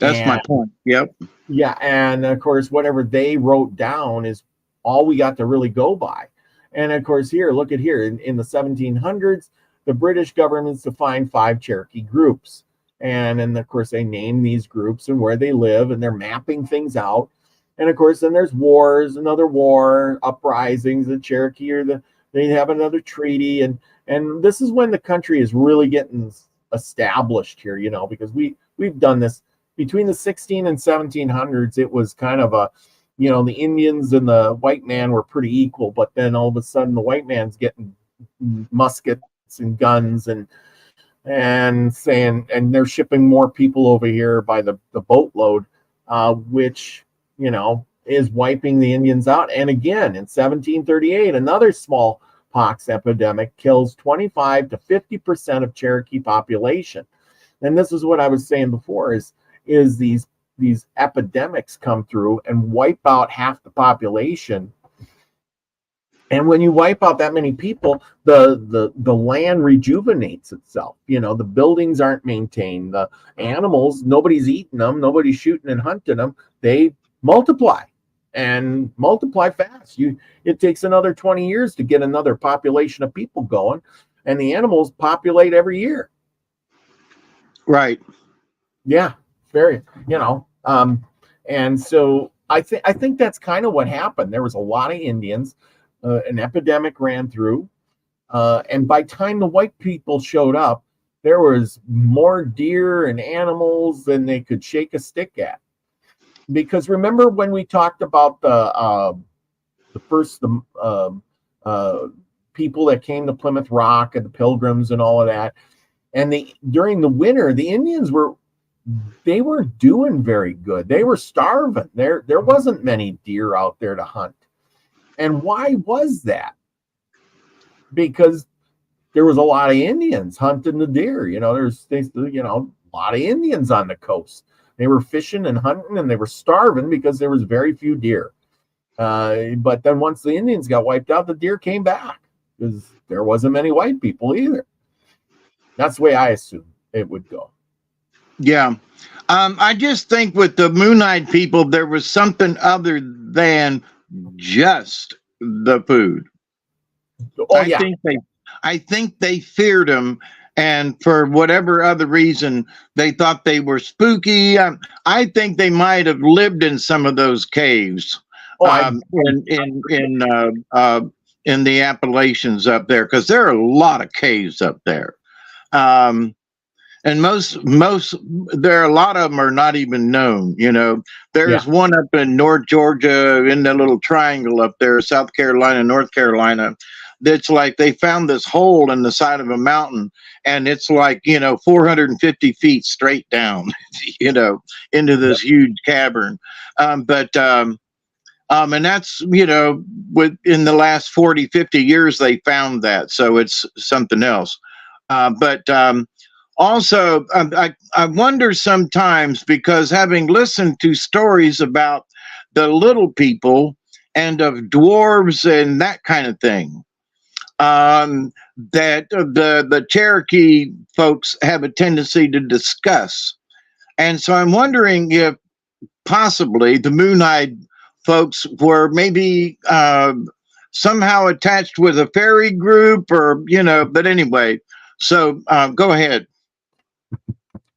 That's my point. Yep. Yeah. And of course, whatever they wrote down is all we got to really go by. And of course, look at here. In the 1700s, the British government defined 5 Cherokee groups. And then, of course, they name these groups and where they live, and they're mapping things out. And of course, then there's wars, another war, uprisings. The Cherokee they have another treaty, and this is when the country is really getting established here, because we've done this between the 16 and 1700s. It was kind of a, the Indians and the white man were pretty equal, but then all of a sudden the white man's getting muskets and guns and saying, and they're shipping more people over here by the boatload, which, is wiping the Indians out. And again, in 1738, another smallpox epidemic kills 25 to 50% of Cherokee population. And this is what I was saying before is these epidemics come through and wipe out half the population. And when you wipe out that many people, the land rejuvenates itself. The buildings aren't maintained. The animals, nobody's eating them. Nobody's shooting and hunting them. They multiply and multiply fast. It takes another 20 years to get another population of people going. And the animals populate every year. Right. Yeah. Very, and so I think that's kind of what happened. There was a lot of Indians. An epidemic ran through, and by the time the white people showed up, there was more deer and animals than they could shake a stick at. Because remember when we talked about the first people that came to Plymouth Rock and the Pilgrims and all of that, and during the winter, the Indians were doing very good. They were starving. There wasn't many deer out there to hunt. And why was that? Because there was a lot of Indians hunting the deer. There's a lot of Indians on the coast. They were fishing and hunting, and they were starving because there was very few deer. But then once the Indians got wiped out, the deer came back because there wasn't many white people either. That's the way I assume it would go. Yeah. I just think with the Moon-eyed people, there was something other than just the food. Oh, yeah. I think they feared them, and for whatever other reason, they thought they were spooky. I think they might have lived in some of those caves. In the Appalachians up there, because there are a lot of caves up there. And most there are a lot of them are not even known. There's one up in North Georgia in that little triangle up there, South Carolina, North Carolina. That's like they found this hole in the side of a mountain, and it's like 450 feet straight down, into this huge cavern. And that's within the last 40, 50 years they found that, so it's something else. Also, I wonder sometimes, because having listened to stories about the little people and of dwarves and that kind of thing, that the Cherokee folks have a tendency to discuss. And so I'm wondering if possibly the Moon-eyed folks were maybe somehow attached with a fairy group, or, but anyway, so go ahead.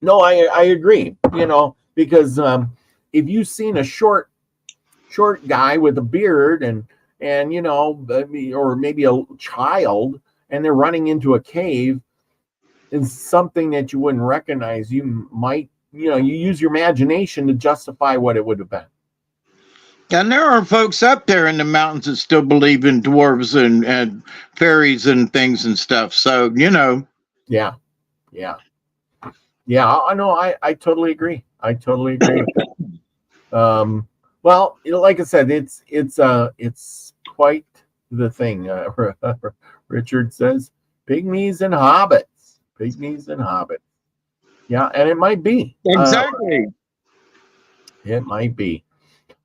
No, I agree, because if you've seen a short guy with a beard and or maybe a child, and they're running into a cave, it's something that you wouldn't recognize. You might, you use your imagination to justify what it would have been. And there are folks up there in the mountains that still believe in dwarves and fairies and things and stuff. So, Yeah. I know. I totally agree. I totally agree with that. Well, like I said, it's quite the thing. Richard says, pygmies and hobbits. Pygmies and hobbits. Yeah, and it might be. Exactly. It might be.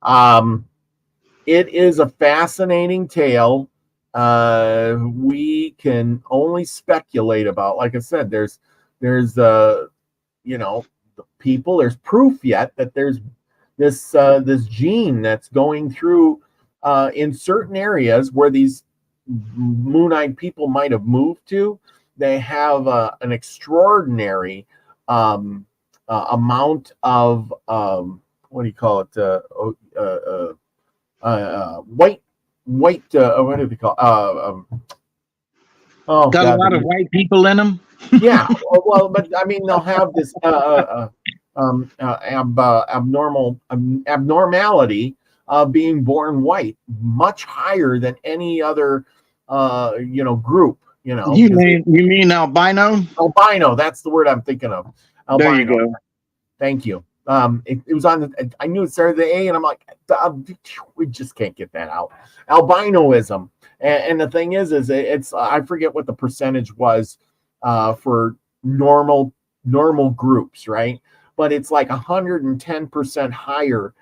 It is a fascinating tale. We can only speculate about. Like I said, there's the people. There's proof yet that there's this gene that's going through in certain areas where these Moon-eyed people might have moved to. They have an extraordinary amount of what do you call it? White. What do they call? Got a lot of white people in them. Yeah, well, but I mean, they'll have this abnormality of being born white, much higher than any other group. You mean albino? Albino, that's the word I'm thinking of. Albino. There you go. Thank you. It was on I knew it started with the A, and I'm like, we just can't get that out. Albinoism, and the thing is it's I forget what the percentage was for normal groups, right? But it's like 110% higher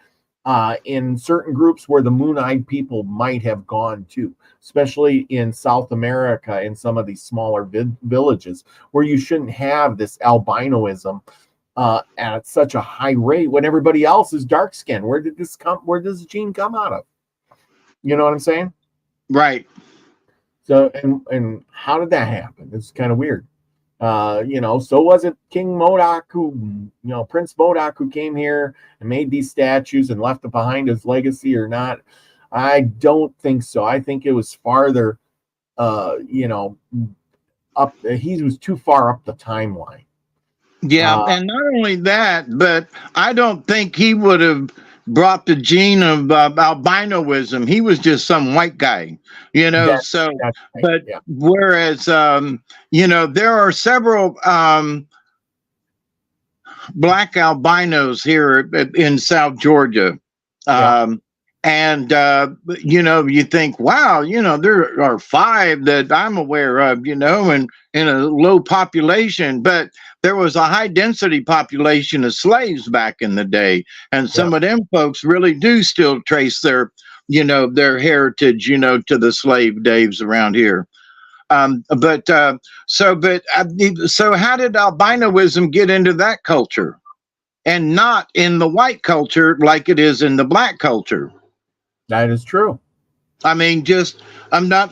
in certain groups where the Moon-eyed people might have gone to, especially in South America, in some of these smaller villages where you shouldn't have this albinoism at such a high rate when everybody else is dark skinned. Where did this gene come out of? You know what I'm saying? Right. So and how did that happen? It's kind of weird. So was it King Modoc Prince Modoc who came here and made these statues and left behind his legacy or not? I don't think so. I think it was farther, up. He was too far up the timeline. Yeah, and not only that, but I don't think he would have brought the gene of albinoism. He was just some white guy, that's right, but yeah. Whereas, there are several black albinos here in South Georgia. And, you think, wow, there are 5 that I'm aware of, and in a low population, but there was a high density population of slaves back in the day. And Yeah. some of them folks really do still trace their heritage, to the slave days around here. So how did albinoism get into that culture and not in the white culture like it is in the black culture? That is true. I mean, I'm not,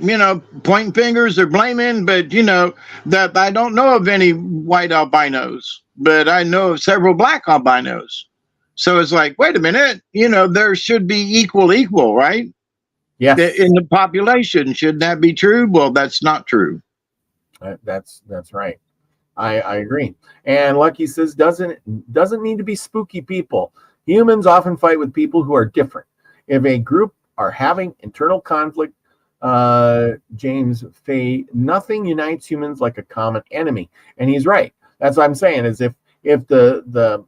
pointing fingers or blaming, but, that I don't know of any white albinos, but I know of several black albinos. So it's like, wait a minute, there should be equal, right? Yes. In the population. Should that be true? Well, that's not true. That's right. I agree. And Lucky says, doesn't need to be spooky people. Humans often fight with people who are different. If a group are having internal conflict, James Fay, nothing unites humans like a common enemy. And he's right. That's what I'm saying, is if the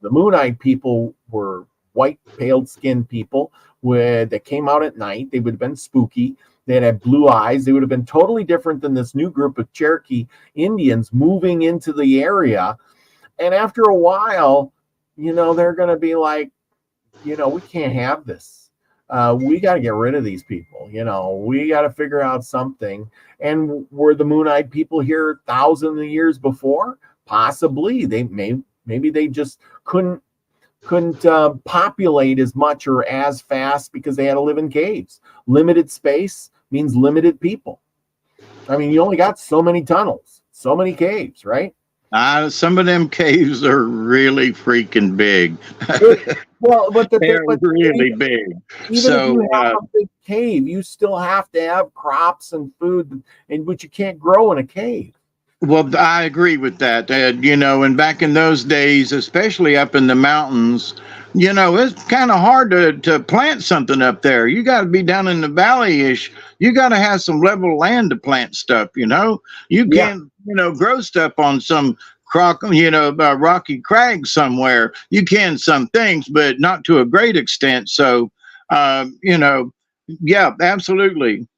Moonite people were white, pale-skinned people that came out at night, they would have been spooky. They'd have blue eyes. They would have been totally different than this new group of Cherokee Indians moving into the area. And after a while, they're going to be like, we can't have this. We got to get rid of these people. We got to figure out something. And were the Moonite people here thousands of years before? Possibly. Maybe they just couldn't populate as much or as fast because they had to live in caves. Limited space means limited people. I mean, you only got so many tunnels, so many caves, right? Some of them caves are really freaking big. Even if you have a big cave, you still have to have crops and food, which you can't grow in a cave. Well, I agree with that. And back in those days, especially up in the mountains, it's kind of hard to plant something up there. You got to be down in the valley-ish. You got to have some level land to plant stuff, You can't, grow stuff on some rocky crag somewhere. You can some things, but not to a great extent. So, yeah, absolutely.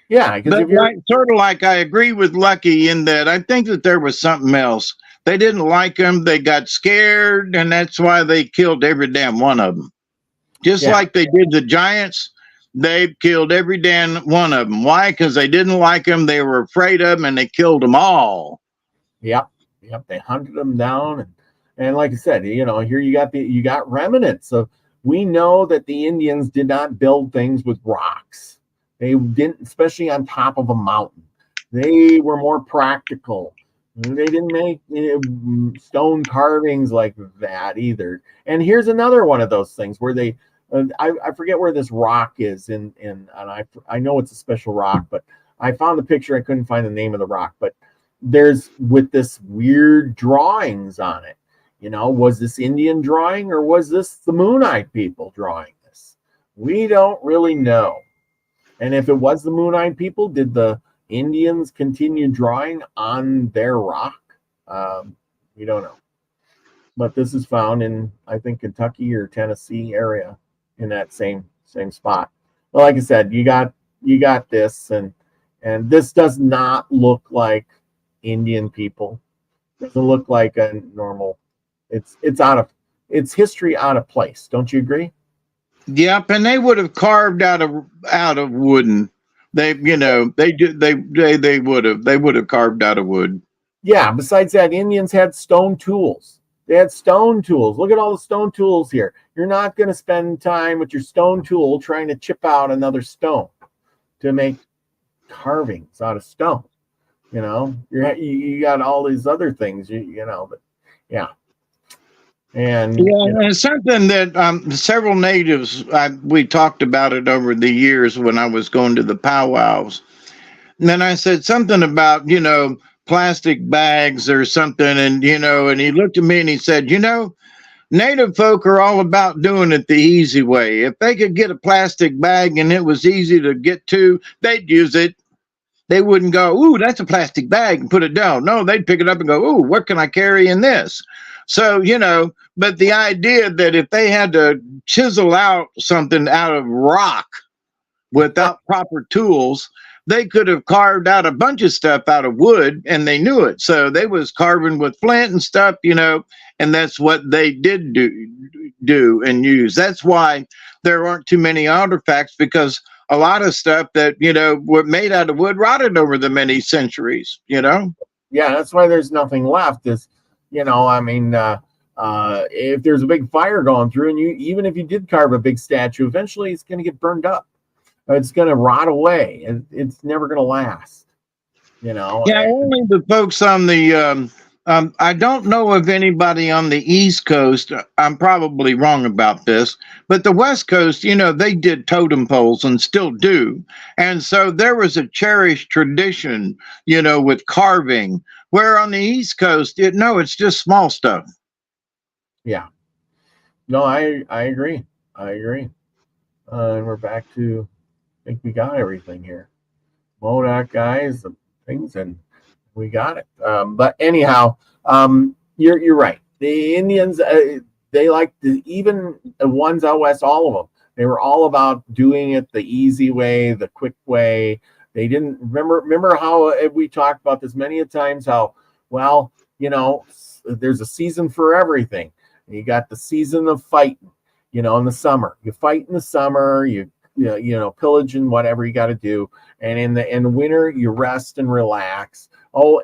Yeah, but sort of like I agree with Lucky in that I think that there was something else. They didn't like them. They got scared, and that's why they killed every damn one of them. Just like they did the giants, they killed every damn one of them. Why? Because they didn't like them. They were afraid of them, and they killed them all. Yep. They hunted them down, and like I said, here you got remnants of. We know that the Indians did not build things with rocks. They didn't, especially on top of a mountain. They were more practical. They didn't make stone carvings like that either. And here's another one of those things where they, I forget where this rock is, and I know it's a special rock, but I found the picture. I couldn't find the name of the rock, but there's with this weird drawings on it. Was this Indian drawing or was this the Moonite people drawing this? We don't really know. And if it was the Moonite people, did the Indians continue drawing on their rock? We don't know. But this is found in, I think, Kentucky or Tennessee area in that same spot. Well, like I said, you got this, and this does not look like Indian people. It doesn't look like a normal. It's history out of place. Don't you agree? Yep, and they would have carved out of wooden. They would have carved out of wood. Yeah. Besides that, Indians had stone tools. They had stone tools. Look at all the stone tools here. You're not going to spend time with your stone tool trying to chip out another stone to make carvings out of stone. You got all these other things. But yeah. And and something that several natives, we talked about it over the years when I was going to the powwows. And then I said something about, plastic bags or something. And, and he looked at me and he said, native folk are all about doing it the easy way. If they could get a plastic bag and it was easy to get to, they'd use it. They wouldn't go, ooh, that's a plastic bag, and put it down. No, they'd pick it up and go, ooh, what can I carry in this? So, but the idea that if they had to chisel out something out of rock without proper tools, they could have carved out a bunch of stuff out of wood, and they knew it. So they was carving with flint and stuff, and that's what they did do and use. That's why there aren't too many artifacts, because a lot of stuff that, were made out of wood rotted over the many centuries, Yeah, that's why there's nothing left is, if there's a big fire going through, and even if you did carve a big statue, eventually it's going to get burned up. It's going to rot away, and it's never going to last. Yeah, only the folks on the. I don't know of anybody on the East Coast. I'm probably wrong about this, but the West Coast, they did totem poles and still do, and so there was a cherished tradition, with carving. Where on the East Coast, it's just small stuff. Yeah. No, I agree. And we're back to. I think we got everything here. Modoc guys, the things, and we got it. But anyhow, you're right. The Indians, they like even the ones out west, all of them. They were all about doing it the easy way, the quick way. They didn't remember how we talked about this many a times. How there's a season for everything. You got the season of fighting. In the summer, you fight in the summer. You pillage and whatever you got to do, and in the winter you rest and relax.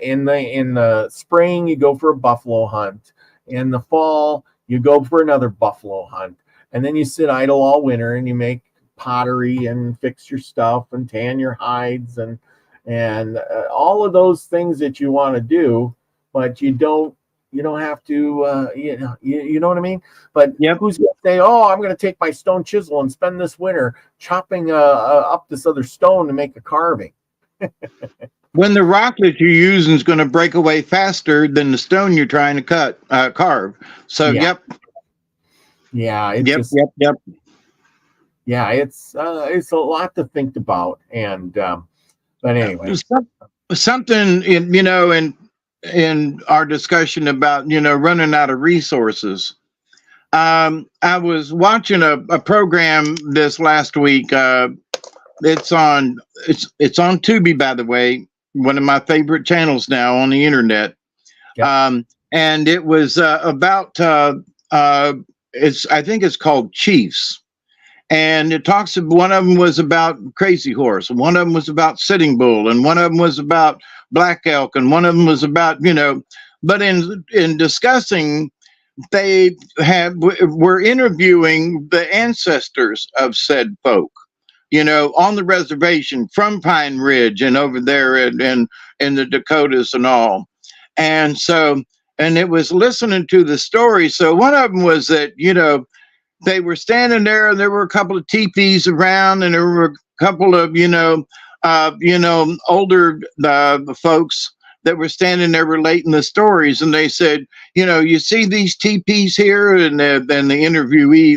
In the spring you go for a buffalo hunt. In the fall you go for another buffalo hunt, and then you sit idle all winter and you make pottery and fix your stuff and tan your hides and all of those things that you want to do, but you don't have to, you know what I mean? But Who's going to say, I'm going to take my stone chisel and spend this winter chopping up this other stone to make a carving? When the rock that you're using is going to break away faster than the stone you're trying to carve. So, Yeah. Yeah, it's a lot to think about. And, but anyway. Something, in our discussion about running out of resources, I was watching a program this last week. It's on Tubi, by the way, one of my favorite channels now on the internet. And it was about I think it's called Chiefs, and it talks. One of them was about Crazy Horse, and one of them was about Sitting Bull, and one of them was about Black Elk, and one of them was about but in discussing, they were interviewing the ancestors of said folk, on the reservation from Pine Ridge and over there in the Dakotas and all. And so, and it was listening to the story. So one of them was that, they were standing there and there were a couple of teepees around, and there were a couple of, older folks that were standing there relating the stories. And they said, you see these teepees here? And then the interviewee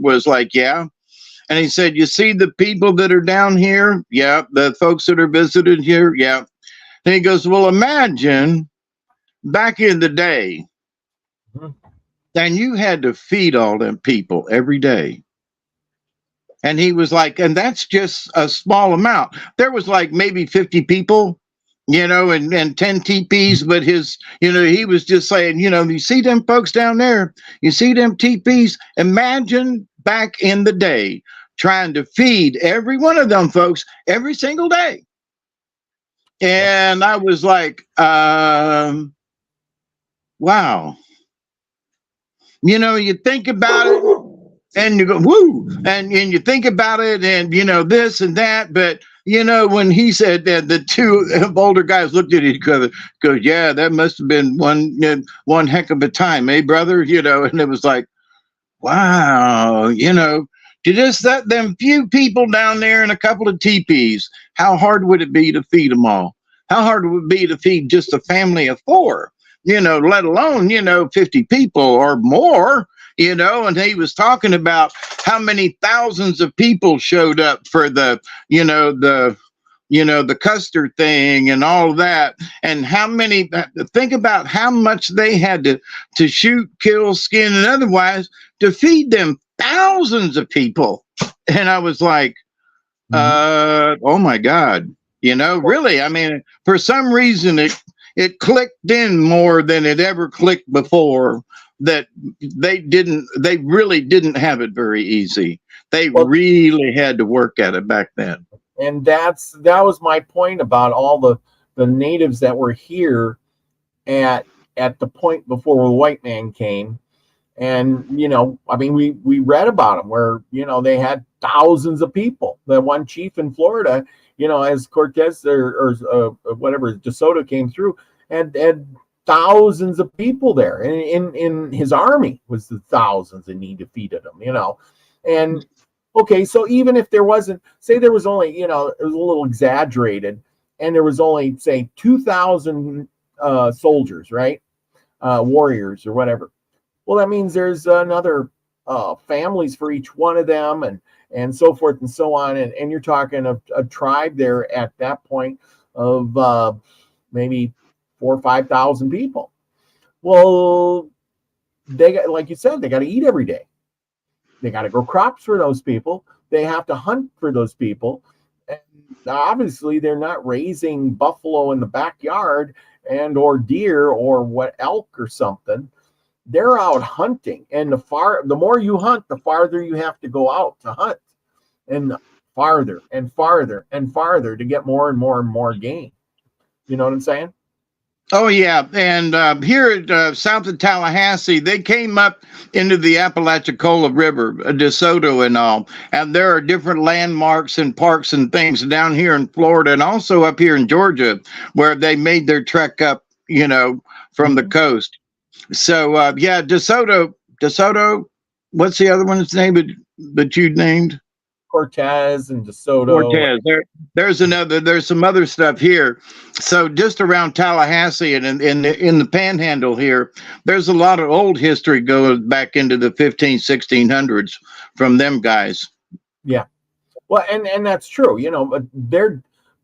was like, yeah. And he said, you see the people that are down here? Yeah. The folks that are visited here? Yeah. And he goes, well, imagine back in the day, and you had to feed all them people every day. And he was like, and that's just a small amount. There was like maybe 50 people, and 10 teepees, but he was just saying, you see them folks down there, you see them teepees, imagine back in the day trying to feed every one of them folks every single day. And I was like, wow. You think about it and you go, woo, and you think about it and, this and that. But, when he said that, the two older guys looked at each other, goes, yeah, that must have been one heck of a time, eh, brother? And it was like, wow, to just let them few people down there in a couple of teepees, how hard would it be to feed them all? How hard would it be to feed just a family of 4? Let alone, 50 people or more, and he was talking about how many thousands of people showed up for the the Custer thing and all of that, and think about how much they had to shoot, kill, skin, and otherwise to feed them thousands of people. And I was like, oh my God, really, I mean, for some reason it clicked in more than it ever clicked before, that they really didn't have it very easy. They really had to work at it back then. And that was my point about all the natives that were here at the point before the white man came. And, I mean, we read about them where, they had thousands of people. The one chief in Florida, as Cortez or whatever, DeSoto came through, and thousands of people there. And in his army was the thousands, and he defeated them, And okay, so even if there wasn't, say there was only, it was a little exaggerated, and there was only, say, 2,000 soldiers, right? Warriors or whatever. Well, that means there's another families for each one of them, and so forth and so on. And you're talking a tribe there at that point of maybe 4,000 or 5,000 people. Well, they got, like you said, they got to eat every day. They got to grow crops for those people. They have to hunt for those people. And obviously, they're not raising buffalo in the backyard or deer or elk or something. They're out hunting, and the more you hunt, the farther you have to go out to hunt, and farther and farther and farther to get more and more and more game. You know what I'm saying? Oh yeah, and here at south of Tallahassee, they came up into the Apalachicola River, DeSoto and all, and there are different landmarks and parks and things down here in Florida, and also up here in Georgia, where they made their trek up, from the coast. So yeah, DeSoto. What's the other one's name that you named? Cortez and DeSoto. Cortez. There's some other stuff here. So just around Tallahassee and in the Panhandle here, there's a lot of old history going back into the 1600s from them guys. Yeah. Well, and that's true.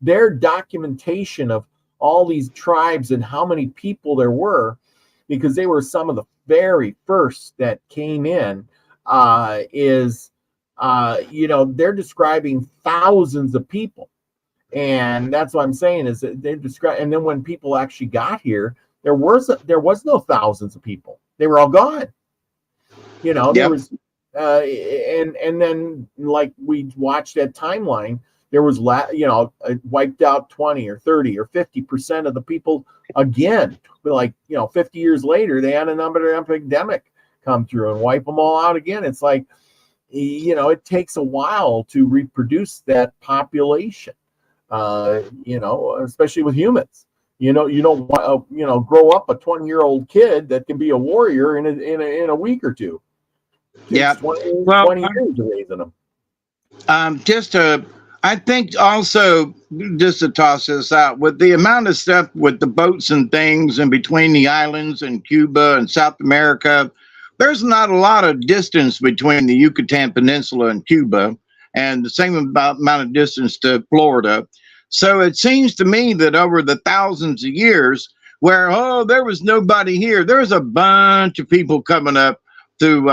Their documentation of all these tribes and how many people there were, because they were some of the very first that came in, they're describing thousands of people. And that's what I'm saying is that they describe. And then when people actually got here, there was no thousands of people. They were all gone. There was, and then like we watched that timeline, there was wiped out 20 or 30 or 50% of the people again. Like 50 years later, they had another epidemic come through and wipe them all out again. It's like, it takes a while to reproduce that population. Especially with humans. You don't grow up a 20-year-old kid that can be a warrior in a week or two. Yeah, 20 years of raising them. I think also, just to toss this out, with the amount of stuff with the boats and things in between the islands and Cuba and South America, there's not a lot of distance between the Yucatan Peninsula and Cuba, and the same amount of distance to Florida. So it seems to me that over the thousands of years where, there was nobody here, there's a bunch of people coming up through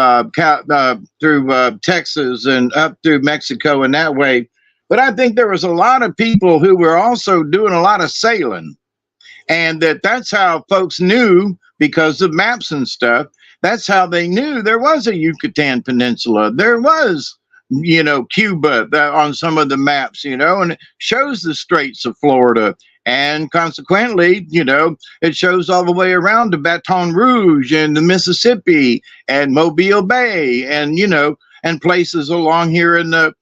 Texas and up through Mexico and that way. But I think there was a lot of people who were also doing a lot of sailing, and that's how folks knew, because of maps and stuff. That's how they knew there was a Yucatan Peninsula. There was, Cuba on some of the maps, and it shows the Straits of Florida. And consequently, it shows all the way around to Baton Rouge and the Mississippi and Mobile Bay and, and places along here in the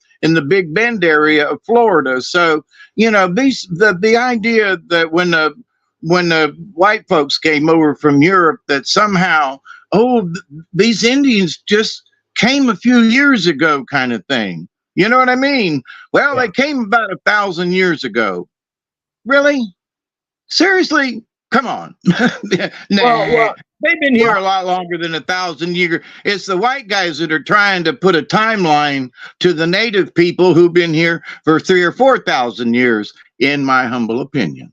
Big Bend area of Florida. So, the idea that when the white folks came over from Europe, that somehow, these Indians just came a few years ago kind of thing. You know what I mean? Well, They came about 1,000 years ago. Really? Seriously? Come on. They've been here a lot longer than 1,000 years. It's the white guys that are trying to put a timeline to the native people who've been here for 3,000 or 4,000 years. in my humble opinion.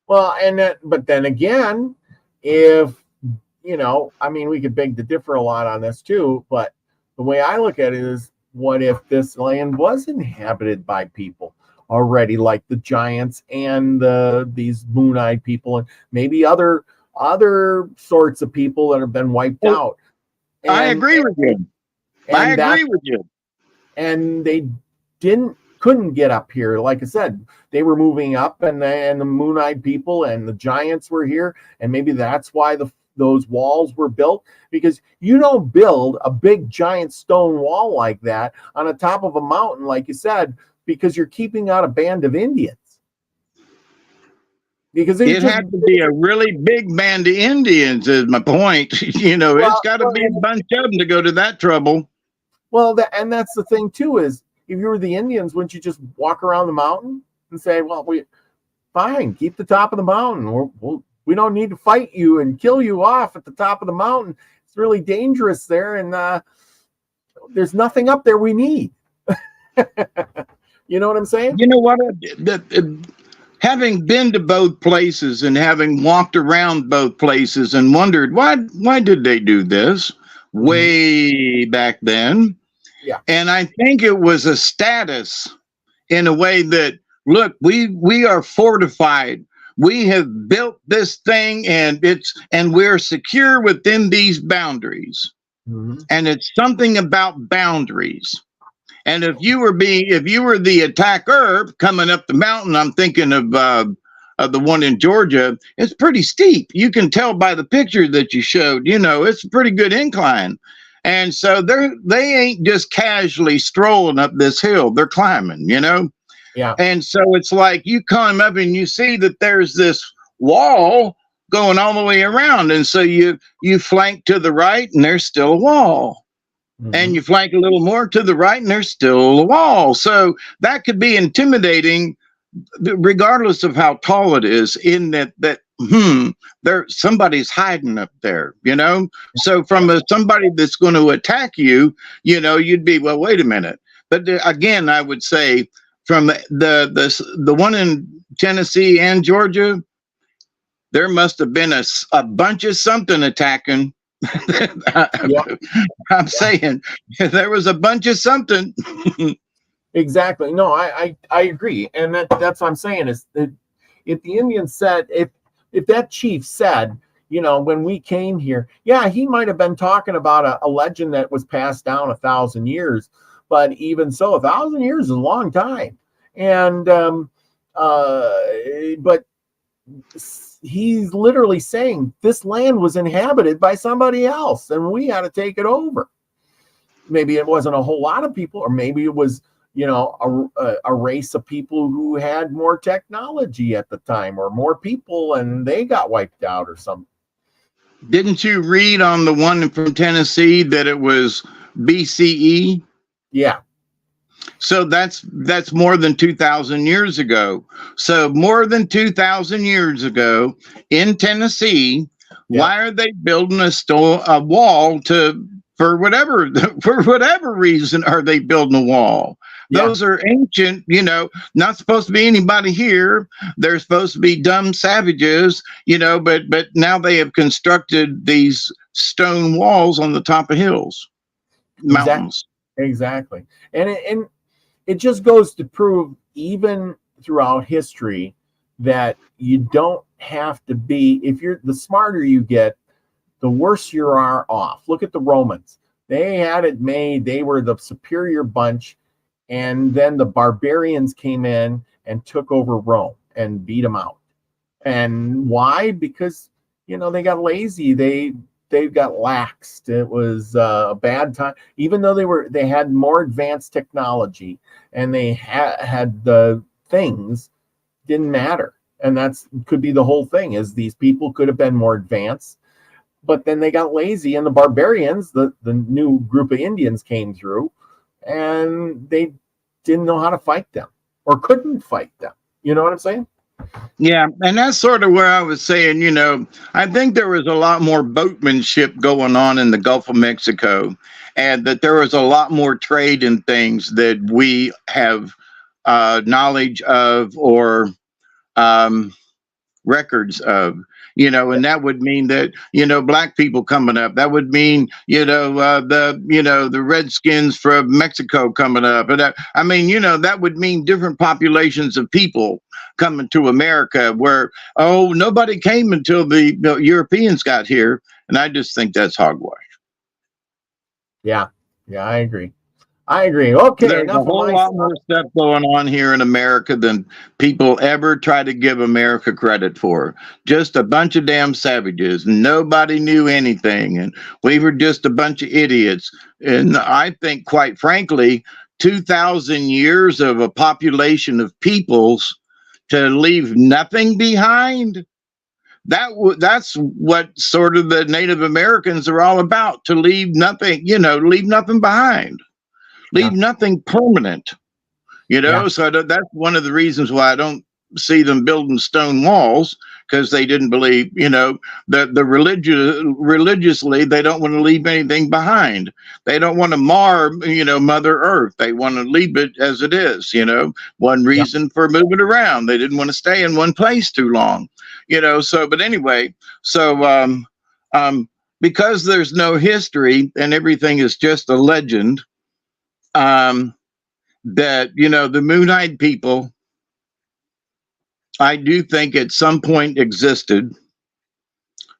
Well, but then again, if, I mean, we could beg to differ a lot on this too, but the way I look at it is, what if this land was inhabited by people already, like the giants and these moon-eyed people, and maybe other sorts of people that have been wiped out? I agree with you. And they couldn't get up here. Like I said, they were moving up, and the moon-eyed people and the giants were here, and maybe that's why those walls were built, because you don't build a big giant stone wall like that on the top of a mountain, like you said, because you're keeping out a band of Indians. Because it had to be a really big band of Indians, is my point. It's got to be a bunch of them to go to that trouble. Well, and that's the thing too, is if you were the Indians, wouldn't you just walk around the mountain and say, well, fine, keep the top of the mountain. We don't need to fight you and kill you off at the top of the mountain. It's really dangerous there, and there's nothing up there we need. You know what I'm saying? You know what? Having been to both places and having walked around both places and wondered, why did they do this way back then? Yeah. And I think it was a status in a way that, look, we are fortified. We have built this thing, and we're secure within these boundaries. Mm-hmm. And it's something about boundaries. And if you were the attacker coming up the mountain, I'm thinking of the one in Georgia. It's pretty steep. You can tell by the picture that you showed. It's a pretty good incline. And so they ain't just casually strolling up this hill. They're climbing, Yeah. And so it's like you climb up and you see that there's this wall going all the way around. And so you flank to the right and there's still a wall. Mm-hmm. And you flank a little more to the right and there's still a wall. So that could be intimidating regardless of how tall it is, in that somebody's hiding up there, So from somebody that's going to attack you, you'd be, well, wait a minute. But again, I would say from the one in Tennessee and Georgia, there must have been a bunch of something attacking. I'm saying there was a bunch of something. Exactly. No, I agree. And that's what I'm saying is that if the Indians said, if that chief said, when we came here, yeah, he might have been talking about a legend that was passed down 1,000 years, but even so, 1,000 years is a long time. And, but he's literally saying this land was inhabited by somebody else and we had to take it over. Maybe it wasn't a whole lot of people, or maybe it was, a race of people who had more technology at the time, or more people, and they got wiped out or something. Didn't you read on the one from Tennessee that it was BCE? Yeah. So that's more than 2,000 years ago. So more than 2,000 years ago in Tennessee, why are they building a wall for whatever reason are they building a wall? Yeah. Those are ancient, not supposed to be anybody here. They're supposed to be dumb savages, but now they have constructed these stone walls on the top of hills, mountains. Exactly. And it just goes to prove, even throughout history, that you don't have to be, the smarter you get, the worse you are off. Look at the Romans. They had it made. They were the superior bunch. And then the barbarians came in and took over Rome and beat them out. And why? Because, they got lazy. They got laxed. It was a bad time. Even though they had more advanced technology and they had the things, didn't matter. And that's could be the whole thing, is these people could have been more advanced, but then they got lazy, and the barbarians, the new group of Indians, came through, and they didn't know how to fight them or couldn't fight them. You know what I'm saying? Yeah, and that's sort of where I was saying, I think there was a lot more boatmanship going on in the Gulf of Mexico, and that there was a lot more trade and things that we have knowledge of or records of, and that would mean that, black people coming up. That would mean, the Redskins from Mexico coming up. And that would mean different populations of people coming to America where, nobody came until the Europeans got here. And I just think that's hogwash. Yeah. Yeah, I agree. Okay. There's a whole lot more stuff going on here in America than people ever try to give America credit for. Just a bunch of damn savages. Nobody knew anything. And we were just a bunch of idiots. And I think, quite frankly, 2,000 years of a population of peoples to leave nothing behind. That's what sort of the Native Americans are all about, to leave nothing, leave nothing behind. Leave nothing permanent, So that's one of the reasons why I don't see them building stone walls, because they didn't believe, the religiously, they don't want to leave anything behind. They don't want to mar, Mother Earth. They want to leave it as it is, One reason for moving around. They didn't want to stay in one place too long, but anyway, because there's no history and everything is just a legend, that, the Moon-eyed people, I do think at some point existed,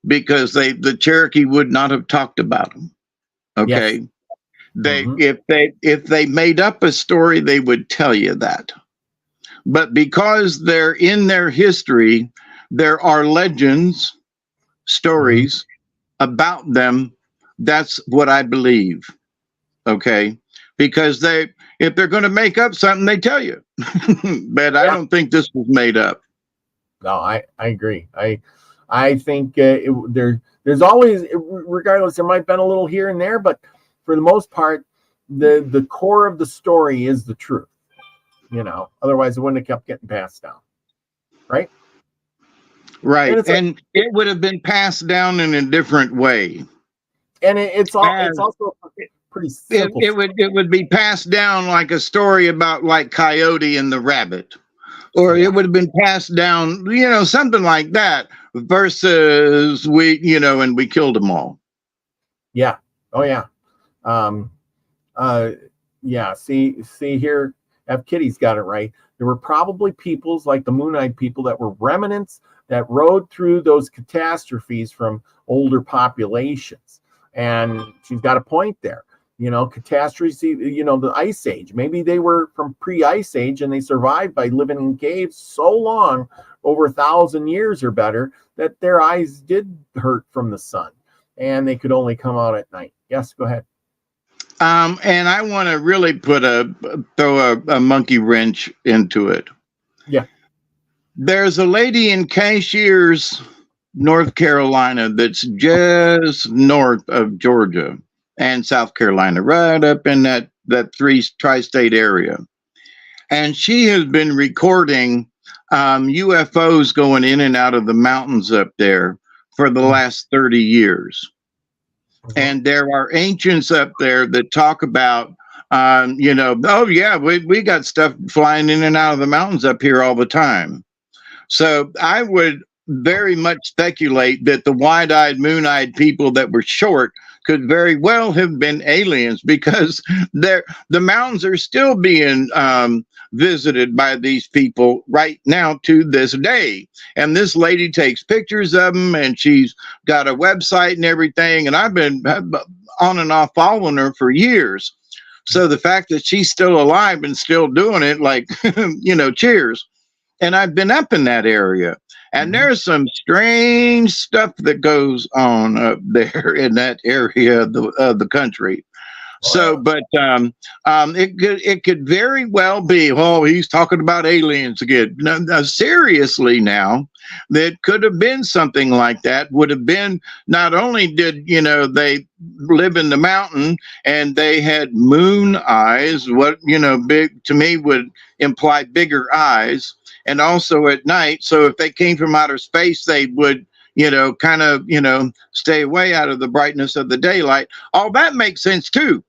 because the Cherokee would not have talked about them. Okay. Yes. If they made up a story, they would tell you that. But because they're in their history, there are legends, stories about them. That's what I believe. Okay. Because if they're going to make up something, they tell you. But I don't think this was made up. No, I agree. I think there's always, regardless, there might have been a little here and there, but for the most part, the core of the story is the truth. Otherwise it wouldn't have kept getting passed down, right? Right, and it would have been passed down in a different way. And it's also pretty simple. It would be passed down like a story about like Coyote and the Rabbit, or it would have been passed down, something like that, versus and we killed them all. Yeah. Oh yeah. Yeah. See here, F. Kitty's got it right. There were probably peoples like the Moon-eyed people that were remnants that rode through those catastrophes from older populations, and she's got a point there. Catastrophes, the Ice Age. Maybe they were from pre-Ice Age and they survived by living in caves so long, over 1,000 years or better, that their eyes did hurt from the sun and they could only come out at night. Yes, go ahead. And I want to really throw a monkey wrench into it. Yeah. There's a lady in Cashiers, North Carolina, that's just north of Georgia and South Carolina, right up in that tri-state area. And she has been recording UFOs going in and out of the mountains up there for the last 30 years. And there are ancients up there that talk about, oh yeah, we got stuff flying in and out of the mountains up here all the time. So I would very much speculate that the wide-eyed, moon-eyed people that were short could very well have been aliens, because the mountains are still being visited by these people right now to this day. And this lady takes pictures of them, and she's got a website and everything. And I've been on and off following her for years. So the fact that she's still alive and still doing it, like, cheers. And I've been up in that area. And there's some strange stuff that goes on up there in that area of the country. Wow. So, but it could very well be, he's talking about aliens again. No, seriously now, that could have been something like that. Would have been, not only did, they live in the mountain and they had moon eyes, what, big to me would imply bigger eyes. And also at night. So if they came from outer space, they would, kind of, stay away out of the brightness of the daylight. All that makes sense too.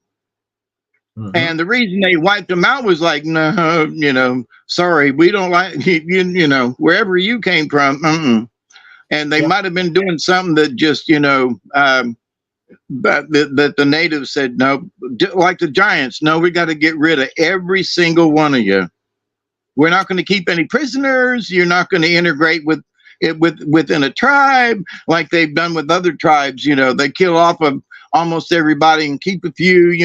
Mhm. And the reason they wiped them out was like, no, sorry, we don't like wherever you came from. And they Yeah. might have been doing something that just, but that the natives said, no, like the giants, no, we got to get rid of every single one of you. We're not going to keep any prisoners. You're not going to integrate with it within a tribe like they've done with other tribes. They kill off of almost everybody and keep a few.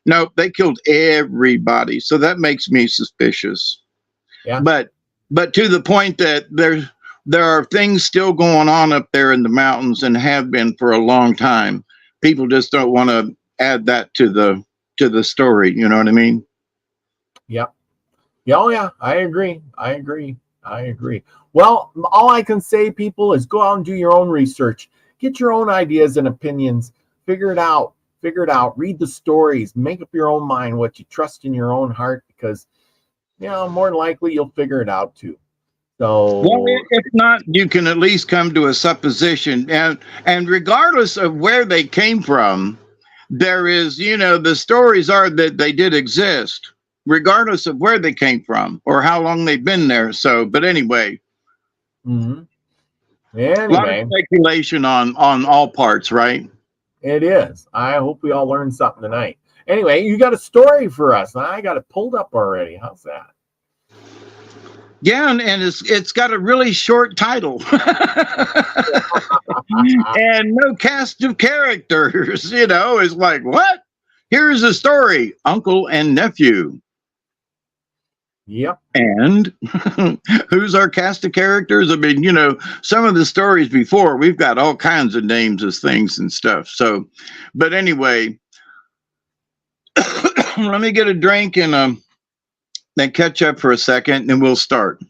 No, they killed everybody. So that makes me suspicious. Yeah. But to the point that there are things still going on up there in the mountains and have been for a long time. People just don't want to add that to the story. You know what I mean? Yeah. Yeah, oh yeah, I agree. Well, all I can say, people, is go out and do your own research. Get your own ideas and opinions. Figure it out. Read the stories. Make up your own mind what you trust in your own heart, because, more than likely you'll figure it out too. So, well, if not, you can at least come to a supposition. And regardless of where they came from, there is, the stories are that they did exist, regardless of where they came from or how long they've been there. So, but anyway, mm-hmm. A lot of speculation on all parts, right? It is. I hope we all learned something tonight. Anyway, you got a story for us. I got it pulled up already. How's that? Yeah, and it's got a really short title. And no cast of characters. It's like, what? Here's a story, uncle and nephew. Yep. And who's our cast of characters? I mean, some of the stories before, we've got all kinds of names as things and stuff. So, but anyway, let me get a drink and then catch up for a second and we'll start.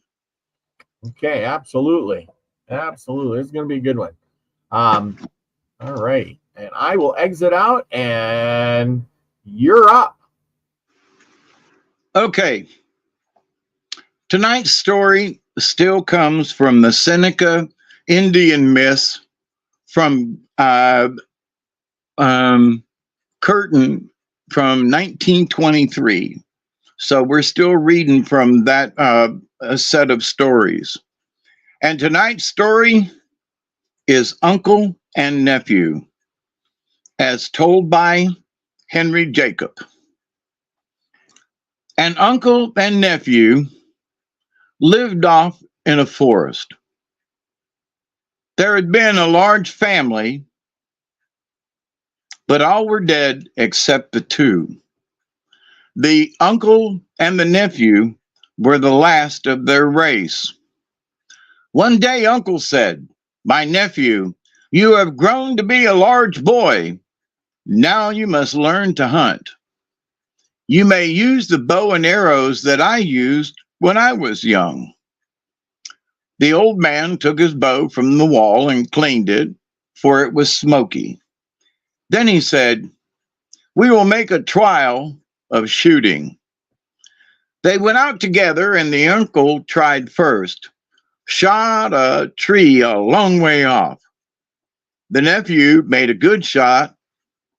Okay, absolutely. It's going to be a good one. All right. And I will exit out and you're up. Okay. Tonight's story still comes from the Seneca Indian myths from Curtin from 1923. So we're still reading from that a set of stories. And tonight's story is Uncle and Nephew, as told by Henry Jacob. An uncle and nephew lived off in a forest. There had been a large family, but all were dead except the two. The uncle and the nephew were the last of their race. One day, Uncle said, "My nephew, you have grown to be a large boy. Now you must learn to hunt. You may use the bow and arrows that I used when I was young." The old man took his bow from the wall and cleaned it, for it was smoky. Then he said, "We will make a trial of shooting." They went out together, and the uncle tried first, shot a tree a long way off. The nephew made a good shot,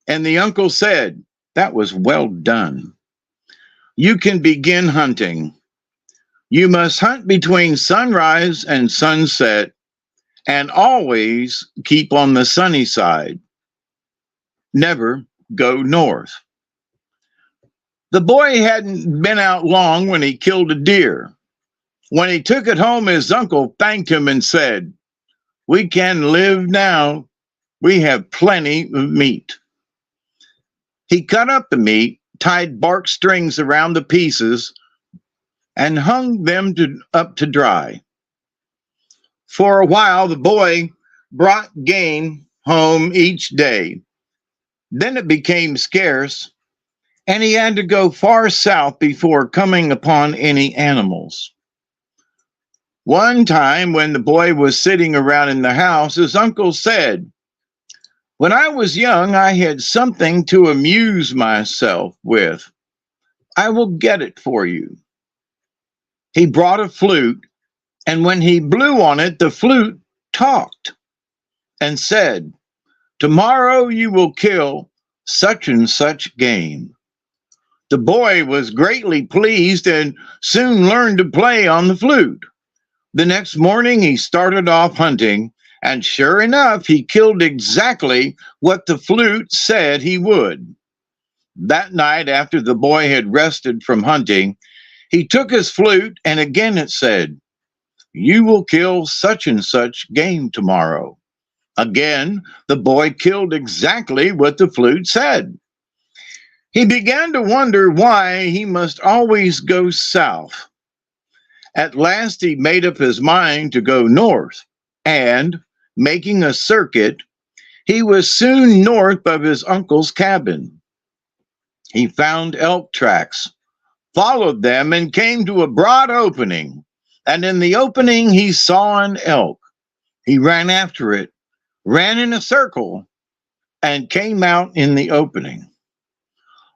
and the uncle said, "That was well done. You can begin hunting. You must hunt between sunrise and sunset, and always keep on the sunny side. Never go north." The boy hadn't been out long when he killed a deer. When he took it home, his uncle thanked him and said, "We can live now. We have plenty of meat." He cut up the meat, tied bark strings around the pieces, and hung them up to dry. For a while, the boy brought game home each day. Then it became scarce, and he had to go far south before coming upon any animals. One time, when the boy was sitting around in the house, his uncle said, "When I was young, I had something to amuse myself with. I will get it for you." He brought a flute, and when he blew on it, the flute talked and said, "Tomorrow you will kill such and such game. The boy was greatly pleased and soon learned to play on the flute. The next morning he started off hunting, and sure enough, he killed exactly what the flute said he would. That night, after the boy had rested from hunting, he took his flute, and again it said, "You will kill such and such game tomorrow." Again, the boy killed exactly what the flute said. He began to wonder why he must always go south. At last he made up his mind to go north, and, making a circuit, he was soon north of his uncle's cabin. He found elk tracks, followed them, and came to a broad opening. And in the opening he saw an elk. He ran after it, ran in a circle, and came out in the opening.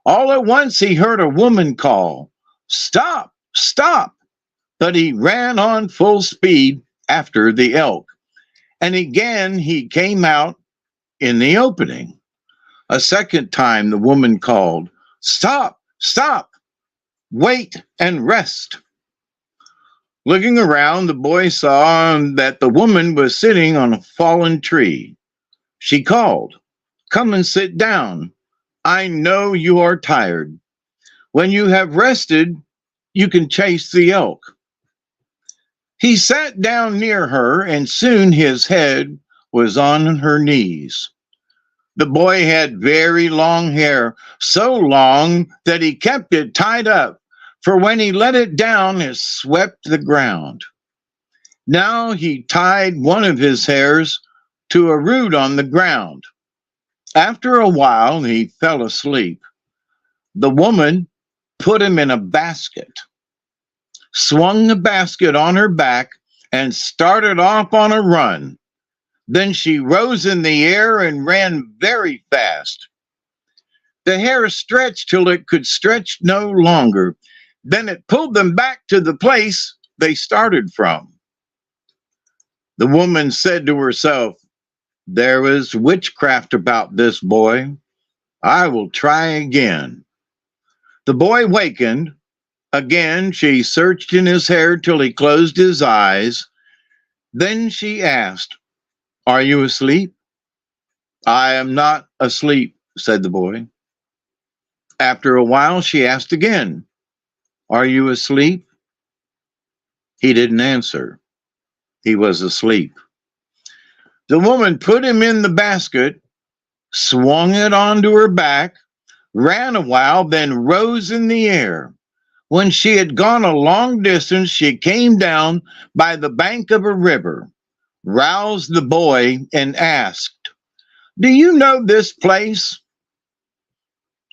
All at once he heard a woman call, "Stop, stop!" But he ran on full speed after the elk. And again he came out in the opening. A second time the woman called, "Stop, stop! Wait and rest." Looking around, the boy saw that the woman was sitting on a fallen tree. She called, "Come and sit down. I know you are tired. When you have rested, you can chase the elk." He sat down near her, and soon his head was on her knees. The boy had very long hair, so long that he kept it tied up, for when he let it down, it swept the ground. Now he tied one of his hairs to a root on the ground. After a while, he fell asleep. The woman put him in a basket, swung the basket on her back, and started off on a run. Then she rose in the air and ran very fast. The hair stretched till it could stretch no longer. Then it pulled them back to the place they started from. The woman said to herself, "There is witchcraft about this boy. I will try again." The boy wakened. Again, she searched in his hair till he closed his eyes. Then she asked, "Are you asleep?" "I am not asleep," said the boy. After a while, she asked again, "Are you asleep?" He didn't answer. He was asleep. The woman put him in the basket, swung it onto her back, ran a while, then rose in the air. When she had gone a long distance, she came down by the bank of a river, roused the boy, and asked, "Do you know this place?"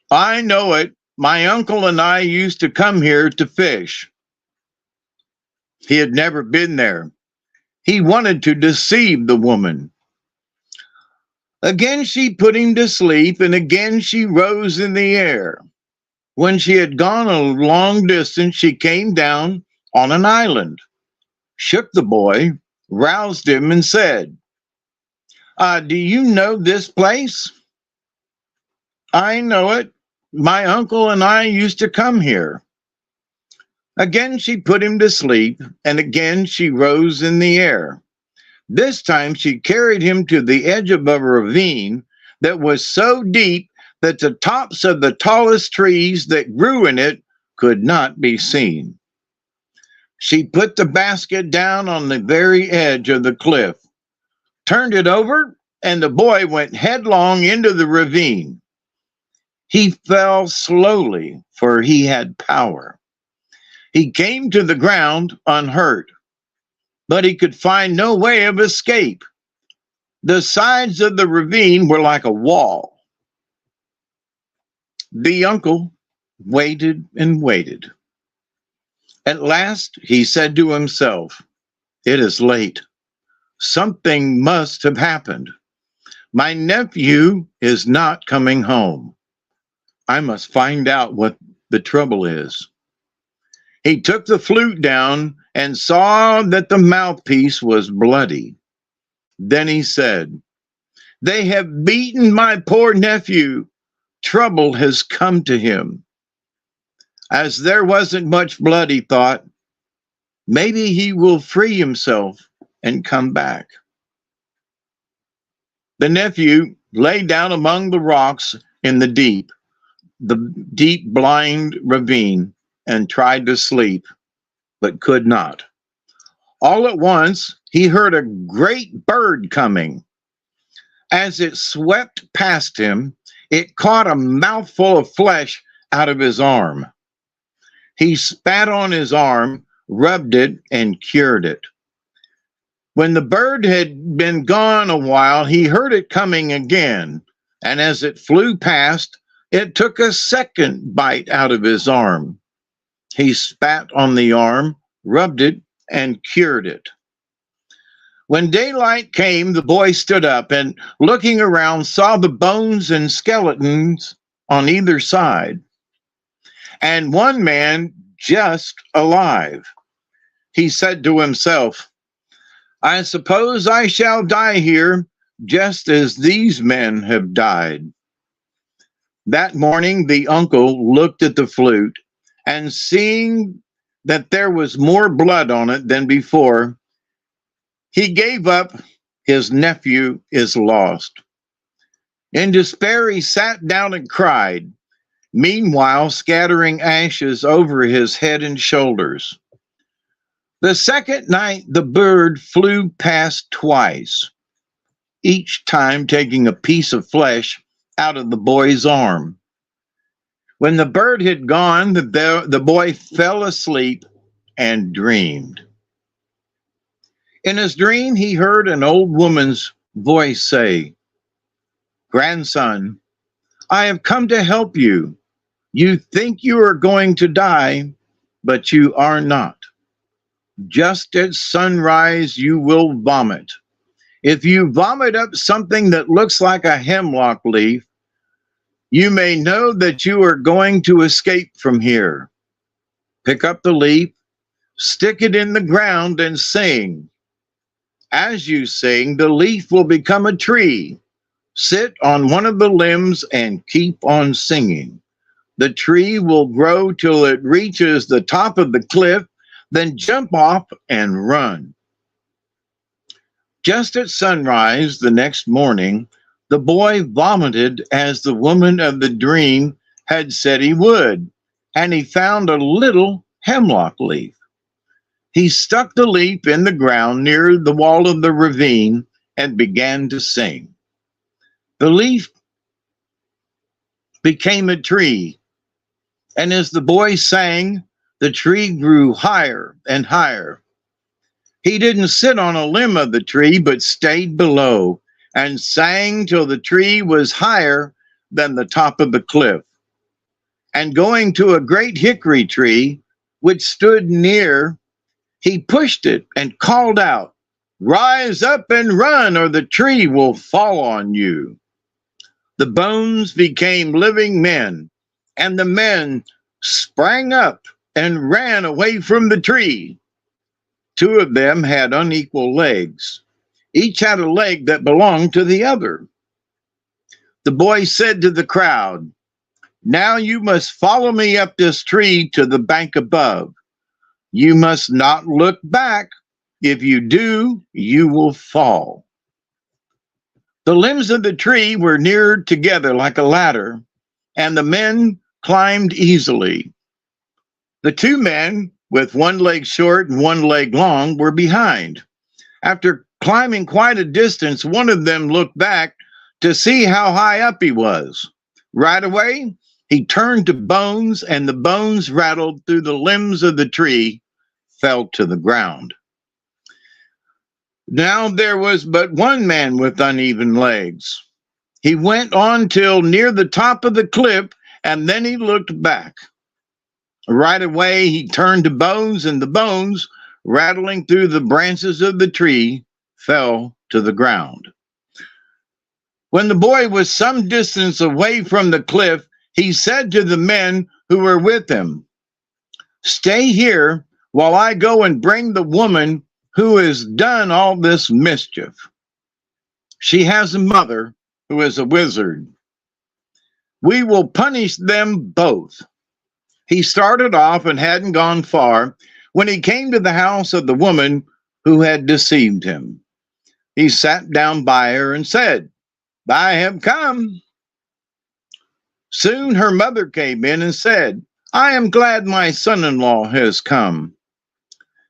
"I know it. My uncle and I used to come here to fish." He had never been there. He wanted to deceive the woman. Again she put him to sleep, and again she rose in the air. When she had gone a long distance, she came down on an island, shook the boy, roused him, and said, "Do you know this place?" "I know it. My uncle and I used to come here." Again she put him to sleep, and again she rose in the air. This time she carried him to the edge of a ravine that was so deep that the tops of the tallest trees that grew in it could not be seen. She put the basket down on the very edge of the cliff, turned it over, and the boy went headlong into the ravine. He fell slowly, for he had power. He came to the ground unhurt, but he could find no way of escape. The sides of the ravine were like a wall. The uncle waited and waited. At last he said to himself, "It is late. Something must have happened. My nephew is not coming home. I must find out what the trouble is." He took the flute down and saw that the mouthpiece was bloody. Then he said, "They have beaten my poor nephew. Trouble has come to him." As there wasn't much blood, he thought, maybe he will free himself and come back. The nephew lay down among the rocks in the deep blind ravine, and tried to sleep, but could not. All at once, he heard a great bird coming. As it swept past him, it caught a mouthful of flesh out of his arm. He spat on his arm, rubbed it, and cured it. When the bird had been gone a while, he heard it coming again, and as it flew past, it took a second bite out of his arm. He spat on the arm, rubbed it, and cured it. When daylight came, the boy stood up and, looking around, saw the bones and skeletons on either side, and one man just alive. He said to himself, I suppose I shall die here, just as these men have died. That morning, the uncle looked at the flute, and seeing that there was more blood on it than before, he gave up. His nephew is lost. In despair, he sat down and cried, meanwhile scattering ashes over his head and shoulders. The second night, the bird flew past twice, each time taking a piece of flesh out of the boy's arm. When the bird had gone, the boy fell asleep and dreamed. In his dream, he heard an old woman's voice say, Grandson, I have come to help you. You think you are going to die, but you are not. Just at sunrise, you will vomit. If you vomit up something that looks like a hemlock leaf, you may know that you are going to escape from here. Pick up the leaf, stick it in the ground, and sing. As you sing, the leaf will become a tree. Sit on one of the limbs and keep on singing. The tree will grow till it reaches the top of the cliff, then jump off and run. Just at sunrise the next morning, the boy vomited as the woman of the dream had said he would, and he found a little hemlock leaf. He stuck the leaf in the ground near the wall of the ravine and began to sing. The leaf became a tree, and as the boy sang, the tree grew higher and higher. He didn't sit on a limb of the tree, but stayed below and sang till the tree was higher than the top of the cliff. And going to a great hickory tree, which stood near, he pushed it and called out, Rise up and run, or the tree will fall on you. The bones became living men, and the men sprang up and ran away from the tree. Two of them had unequal legs. Each had a leg that belonged to the other. The boy said to the crowd, Now you must follow me up this tree to the bank above. You must not look back. If you do, you will fall. The limbs of the tree were near together like a ladder, and the men climbed easily. The two men, with one leg short and one leg long, were behind. After climbing quite a distance, one of them looked back to see how high up he was. Right away, he turned to bones, and the bones rattled through the limbs of the tree, fell to the ground. Now there was but one man with uneven legs. He went on till near the top of the cliff, and then he looked back. Right away, he turned to bones, and the bones, rattling through the branches of the tree, fell to the ground. When the boy was some distance away from the cliff, he said to the men who were with him, Stay here while I go and bring the woman who has done all this mischief. She has a mother who is a wizard. We will punish them both. He started off and hadn't gone far when he came to the house of the woman who had deceived him. He sat down by her and said, "I have come." Soon her mother came in and said, "I am glad my son-in-law has come."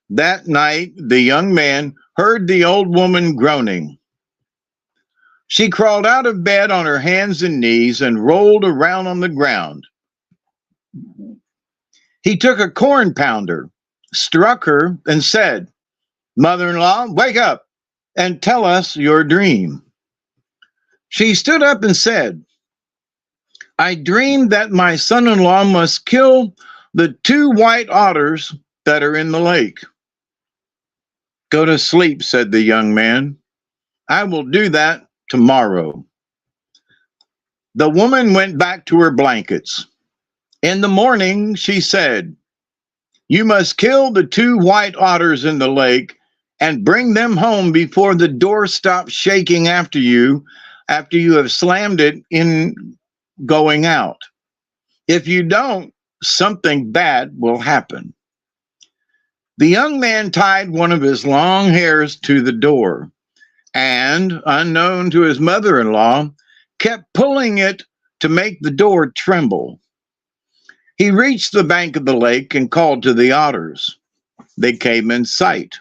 That night, the young man heard the old woman groaning. She crawled out of bed on her hands and knees and rolled around on the ground. He took a corn pounder, struck her, and said, "Mother-in-law, wake up and tell us your dream." She stood up and said, "I dreamed that my son-in-law must kill the 2 white otters that are in the lake." "Go to sleep," said the young man. "I will do that tomorrow." The woman went back to her blankets. In the morning, she said, "You must kill the 2 white otters in the lake and bring them home before the door stops shaking after you have slammed it in going out. If you don't, something bad will happen." The young man tied one of his long hairs to the door and, unknown to his mother-in-law, kept pulling it to make the door tremble. He reached the bank of the lake and called to the otters. They came in sight.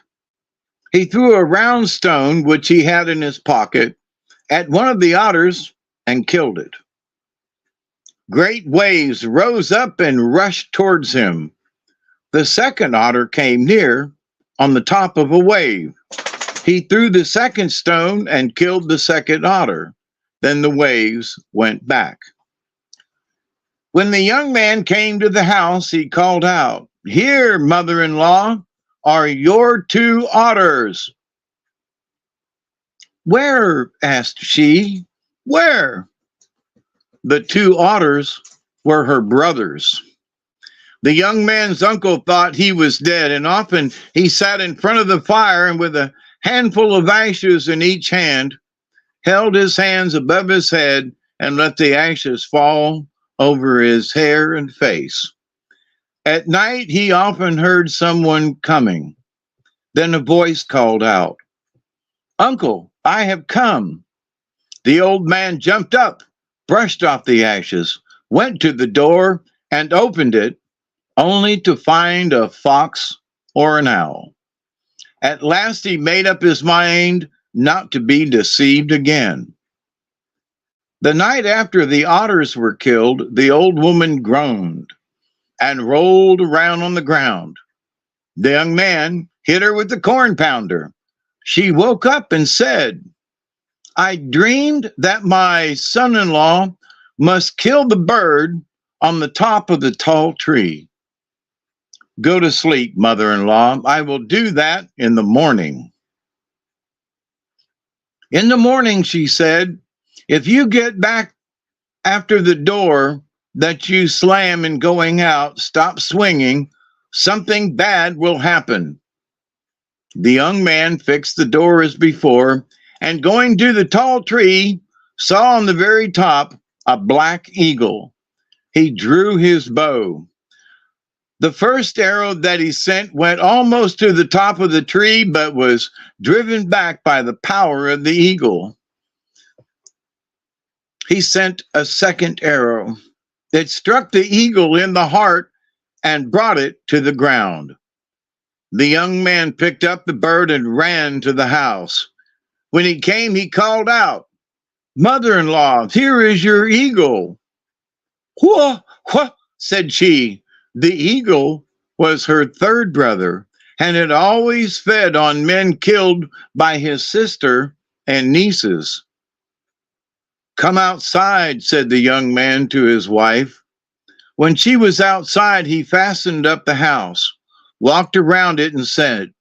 He threw a round stone, which he had in his pocket, at one of the otters and killed it. Great waves rose up and rushed towards him. The second otter came near on the top of a wave. He threw the second stone and killed the second otter. Then the waves went back. When the young man came to the house, he called out, "Here, mother-in-law, are your 2 otters." "Where?" asked she. "Where?" The 2 otters were her brothers. The young man's uncle thought he was dead, and often he sat in front of the fire and with a handful of ashes in each hand, held his hands above his head and let the ashes fall over his hair and face. At night, he often heard someone coming. Then a voice called out, "Uncle, I have come." The old man jumped up, brushed off the ashes, went to the door, and opened it, only to find a fox or an owl. At last, he made up his mind not to be deceived again. The night after the otters were killed, the old woman groaned and rolled around on the ground. The young man hit her with the corn pounder. She woke up and said, "I dreamed that my son-in-law must kill the bird on the top of the tall tree." "Go to sleep, mother-in-law. I will do that in the morning." In the morning, she said, "If you get back after the door that you slam in going out, stop swinging, something bad will happen." The young man fixed the door as before, and going to the tall tree, saw on the very top a black eagle. He drew his bow. The first arrow that he sent went almost to the top of the tree, but was driven back by the power of the eagle. He sent a second arrow. It struck the eagle in the heart and brought it to the ground. The young man picked up the bird and ran to the house. When he came, he called out, "Mother-in-law, here is your eagle." "Wha, wha," said she. The eagle was her third brother and had always fed on men killed by his sister and nieces. "Come outside," said the young man to his wife. When she was outside, he fastened up the house, walked around it, and said,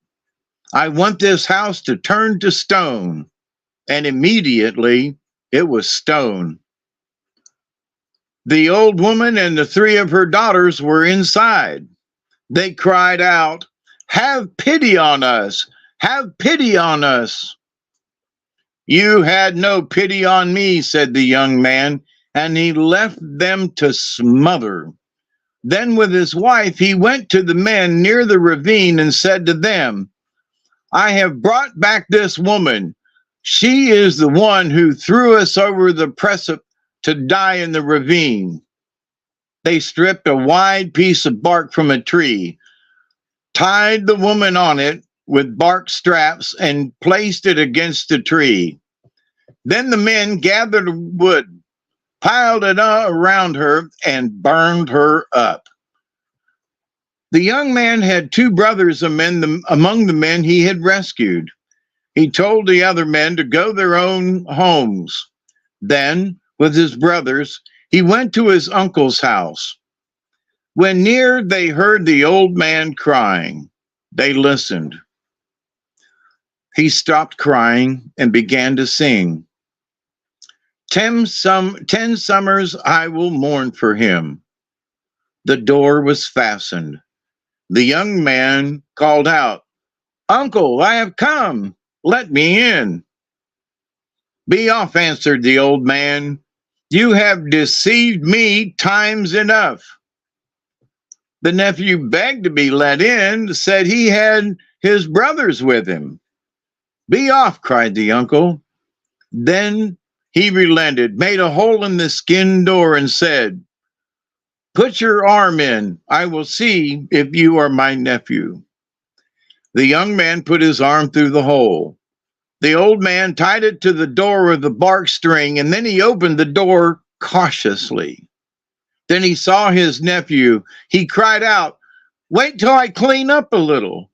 "I want this house to turn to stone." And immediately it was stone. The old woman and the 3 of her daughters were inside. They cried out, "Have pity on us! Have pity on us!" "You had no pity on me," said the young man, and he left them to smother. Then with his wife, he went to the men near the ravine and said to them, I have brought back this woman. She is the one who threw us over the precipice to die in the ravine. They stripped a wide piece of bark from a tree, tied the woman on it with bark straps, and placed it against the tree. Then the men gathered wood, piled it around her, and burned her up. The young man had two brothers among the men he had rescued. He told the other men to go their own homes. Then, with his brothers, he went to his uncle's house. When near, they heard the old man crying. They listened. He stopped crying and began to sing. 10 summers I will mourn for him. The door was fastened. The young man called out, Uncle, I have come. Let me in. Be off, answered the old man. You have deceived me times enough. The nephew begged to be let in, said he had his brothers with him. Be off, cried the uncle. Then he relented, made a hole in the skin door, and said, Put your arm in. I will see if you are my nephew. The young man put his arm through the hole. The old man tied it to the door with a bark string, and then he opened the door cautiously. Then he saw his nephew. He cried out, Wait till I clean up a little.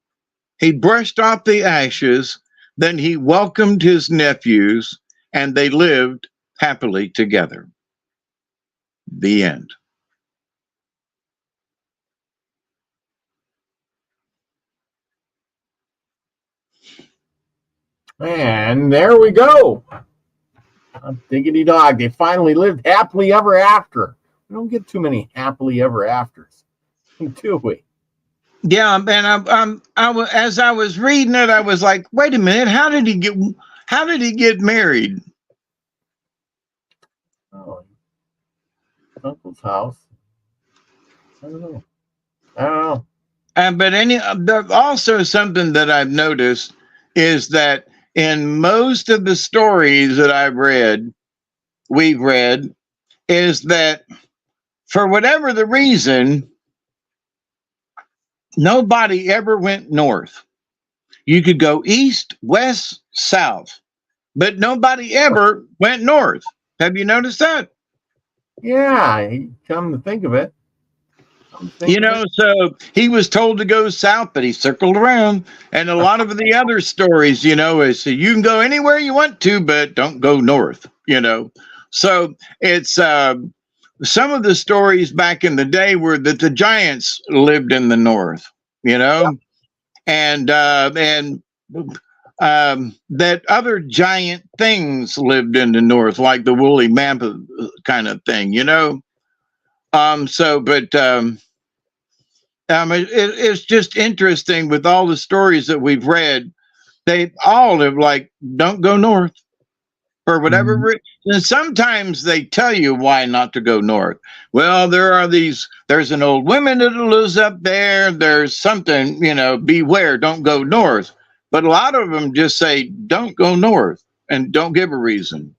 He brushed off the ashes. Then he welcomed his nephews, and they lived happily together. The end. And there we go. Diggity dog. They finally lived happily ever after. We don't get too many happily ever afters, do we? Yeah, and as I was reading it, I was like, wait a minute, how did he get married? Oh, uncle's house. I don't know. But also something that I've noticed is that in most of the stories that we've read, is that for whatever the reason, nobody ever went north. You could go east, west, south, but nobody ever went north. Have you noticed that? Yeah, come to think of it. So he was told to go south, but he circled around. And a lot of the other stories, is you can go anywhere you want to, but don't go north, So it's some of the stories back in the day were that the giants lived in the north, and that other giant things lived in the north, like the woolly mammoth kind of thing, it's just interesting with all the stories that we've read. They all have don't go north for whatever reason. And sometimes they tell you why not to go north. Well, there's an old woman that lives up there. There's something, beware, don't go north. But a lot of them just say, don't go north and don't give a reason.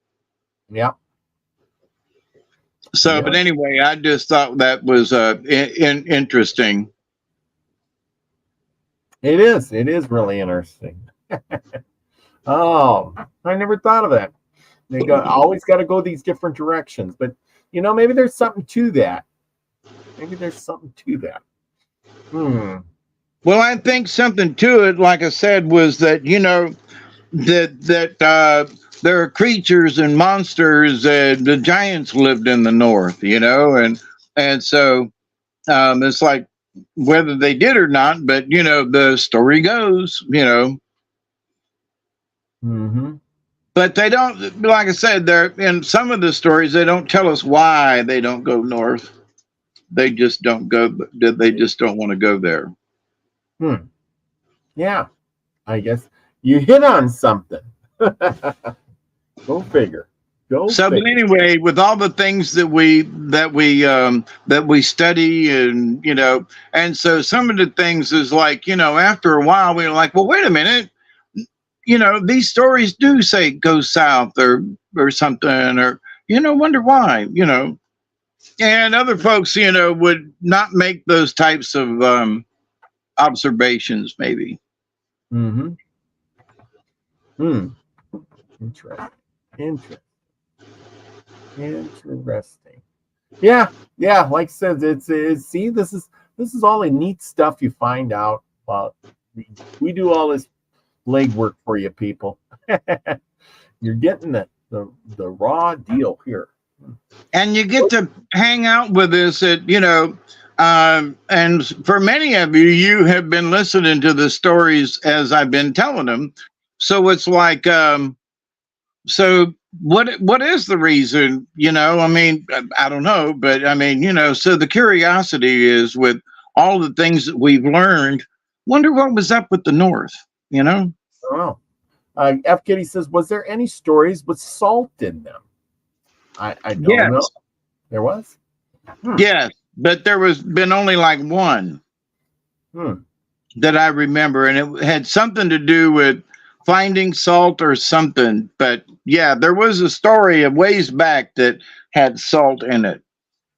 Yeah. So, But anyway, I just thought that was interesting. It is really interesting. Oh, I never thought of that. They always got to go these different directions, but maybe there's something to that. Well, I think something to it, like I said, was that there are creatures and monsters. The giants lived in the north, and so it's like whether they did or not, but the story goes, But they don't, like I said, they're in some of the stories, they don't tell us why they don't go north. They just don't go. They just don't want to go there. Yeah, I guess you hit on something. Go figure. Go So, but figure. anyway, with all the things that we study, and and so some of the things is like, after a while we're like, well, wait a minute, these stories do say go south or something, or wonder why, and other folks, would not make those types of observations, maybe. Mm-hmm. Interesting. Interesting. Yeah. Like I said, it's see, this is all the neat stuff you find out about. We do all this legwork for you, people. You're getting the raw deal here. And you get to hang out with us at, and for many of you, you have been listening to the stories as I've been telling them. So it's like, so what is the reason? I mean, I don't know, but I mean, so the curiosity is with all the things that we've learned. Wonder what was up with the North, Oh, F. Kitty says, was there any stories with salt in them? I don't know. There was? Yes, but there was been only like one that I remember, and it had something to do with finding salt or something. But yeah, there was a story a ways back that had salt in it,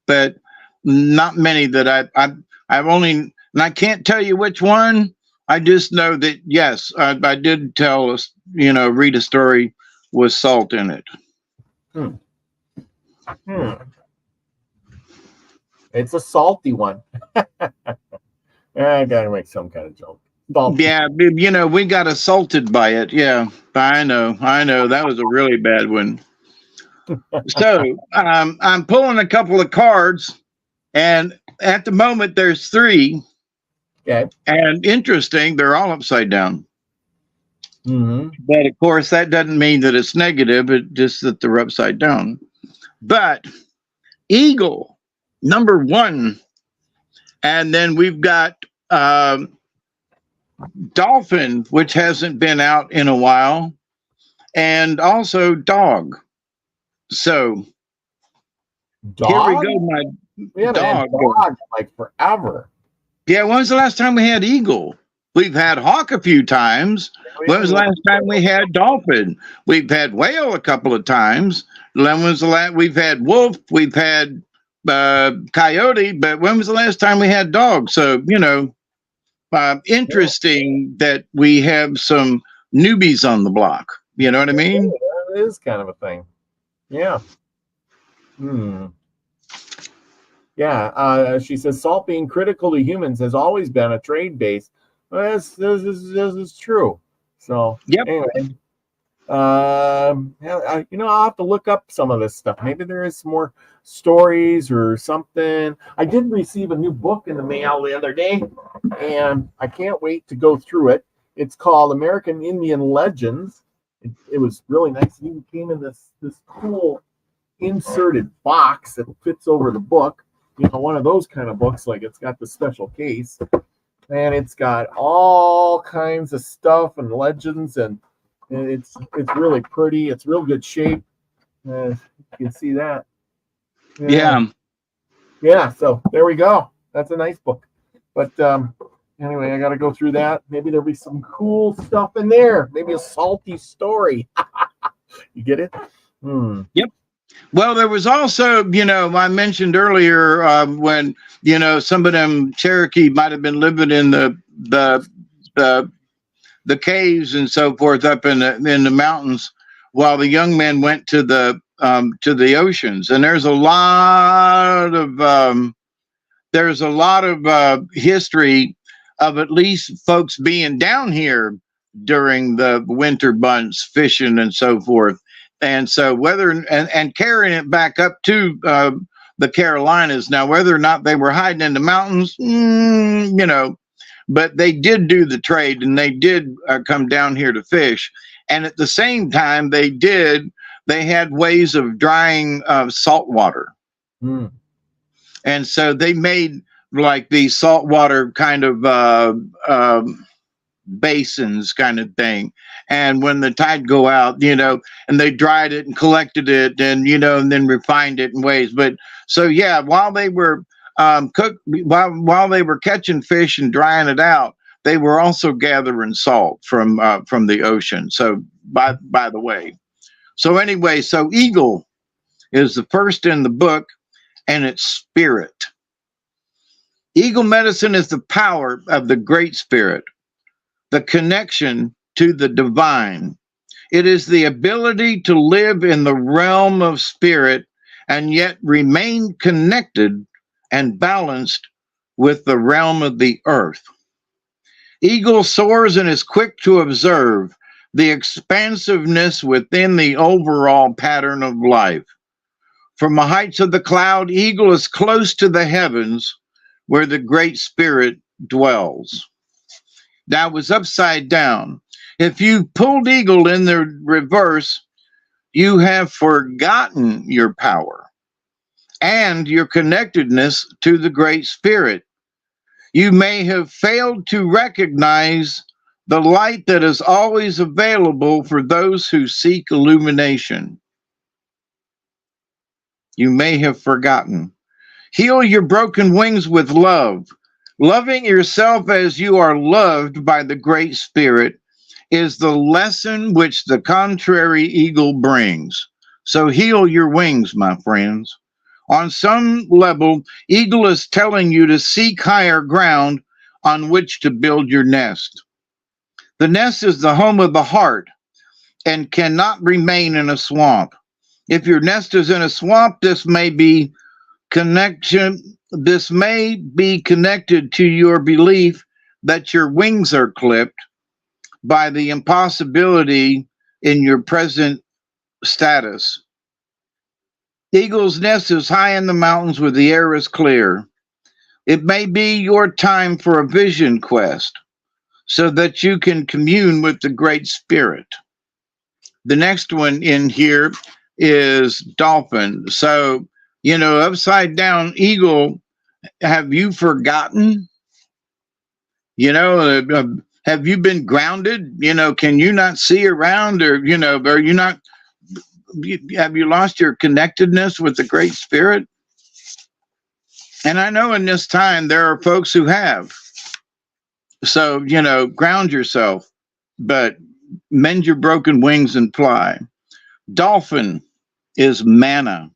but not many that I've only, and I can't tell you which one. I just know that yes, I did tell us, read a story with salt in it. It's a salty one. I gotta make some kind of joke. Salty. Yeah, we got assaulted by it. Yeah, I know. That was a really bad one. So I'm pulling a couple of cards, and at the moment there's 3. Okay. And interesting, they're all upside down. But of course, that doesn't mean that it's negative. It's just that they're upside down. But eagle, number 1. And then we've got dolphin, which hasn't been out in a while. And also dog. So dog? Here we go, my dog. Like forever. Yeah, when was the last time we had eagle? We've had hawk a few times. When was the last time we had dolphin? We've had whale a couple of times. When was the last? We've had wolf. We've had coyote. But when was the last time we had dog? So interesting that we have some newbies on the block. You know what I mean? That is kind of a thing. Yeah. Yeah, she says salt being critical to humans has always been a trade base. Well, this is true. So anyway, I'll have to look up some of this stuff. Maybe there is some more stories or something. I did receive a new book in the mail the other day, and I can't wait to go through it. It's called American Indian Legends. It was really nice. It even came in this cool inserted box that fits over the book. One of those kind of books, like it's got the special case, and it's got all kinds of stuff and legends, and it's really pretty. It's real good shape. You can see that. Yeah. So there we go. That's a nice book. But anyway, I got to go through that. Maybe there'll be some cool stuff in there. Maybe a salty story. You get it? Yep. Well, there was also, I mentioned earlier when, some of them Cherokee might have been living in the caves and so forth up in the mountains, while the young men went to the oceans. And there's a lot of history of at least folks being down here during the winter months, fishing and so forth. And so and carrying it back up to the Carolinas. Now, whether or not they were hiding in the mountains, but they did do the trade, and they did come down here to fish. And at the same time, they had ways of drying salt water. And so they made like these saltwater kind of basins kind of thing. And when the tide go out, and they dried it and collected it and, and then refined it in ways. But so, yeah, while they were while they were catching fish and drying it out, they were also gathering salt from the ocean. So by the way, so anyway, so eagle is the first in the book, and it's spirit. Eagle medicine is the power of the Great Spirit, the connection to the divine. It is the ability to live in the realm of spirit and yet remain connected and balanced with the realm of the earth. Eagle soars and is quick to observe the expansiveness within the overall pattern of life. From the heights of the cloud, eagle is close to the heavens where the Great Spirit dwells. That was upside down. If you pulled eagle in the reverse, you have forgotten your power and your connectedness to the Great Spirit. You may have failed to recognize the light that is always available for those who seek illumination. You may have forgotten. Heal your broken wings with love. Loving yourself as you are loved by the Great Spirit is the lesson which the contrary eagle brings. So heal your wings, my friends. On some level, eagle is telling you to seek higher ground on which to build your nest. The nest is the home of the heart and cannot remain in a swamp. If your nest is in a swamp, this may be connected to your belief that your wings are clipped by the impossibility in your present status. Eagle's nest is high in the mountains where the air is clear. It may be your time for a vision quest so that you can commune with the Great Spirit. The next one in here is dolphin. So, upside down eagle, have you forgotten? Have you been grounded? Can you not see around, or, are you not, have you lost your connectedness with the Great Spirit? And I know in this time there are folks who have. So, ground yourself, but mend your broken wings and fly. Dolphin is manna.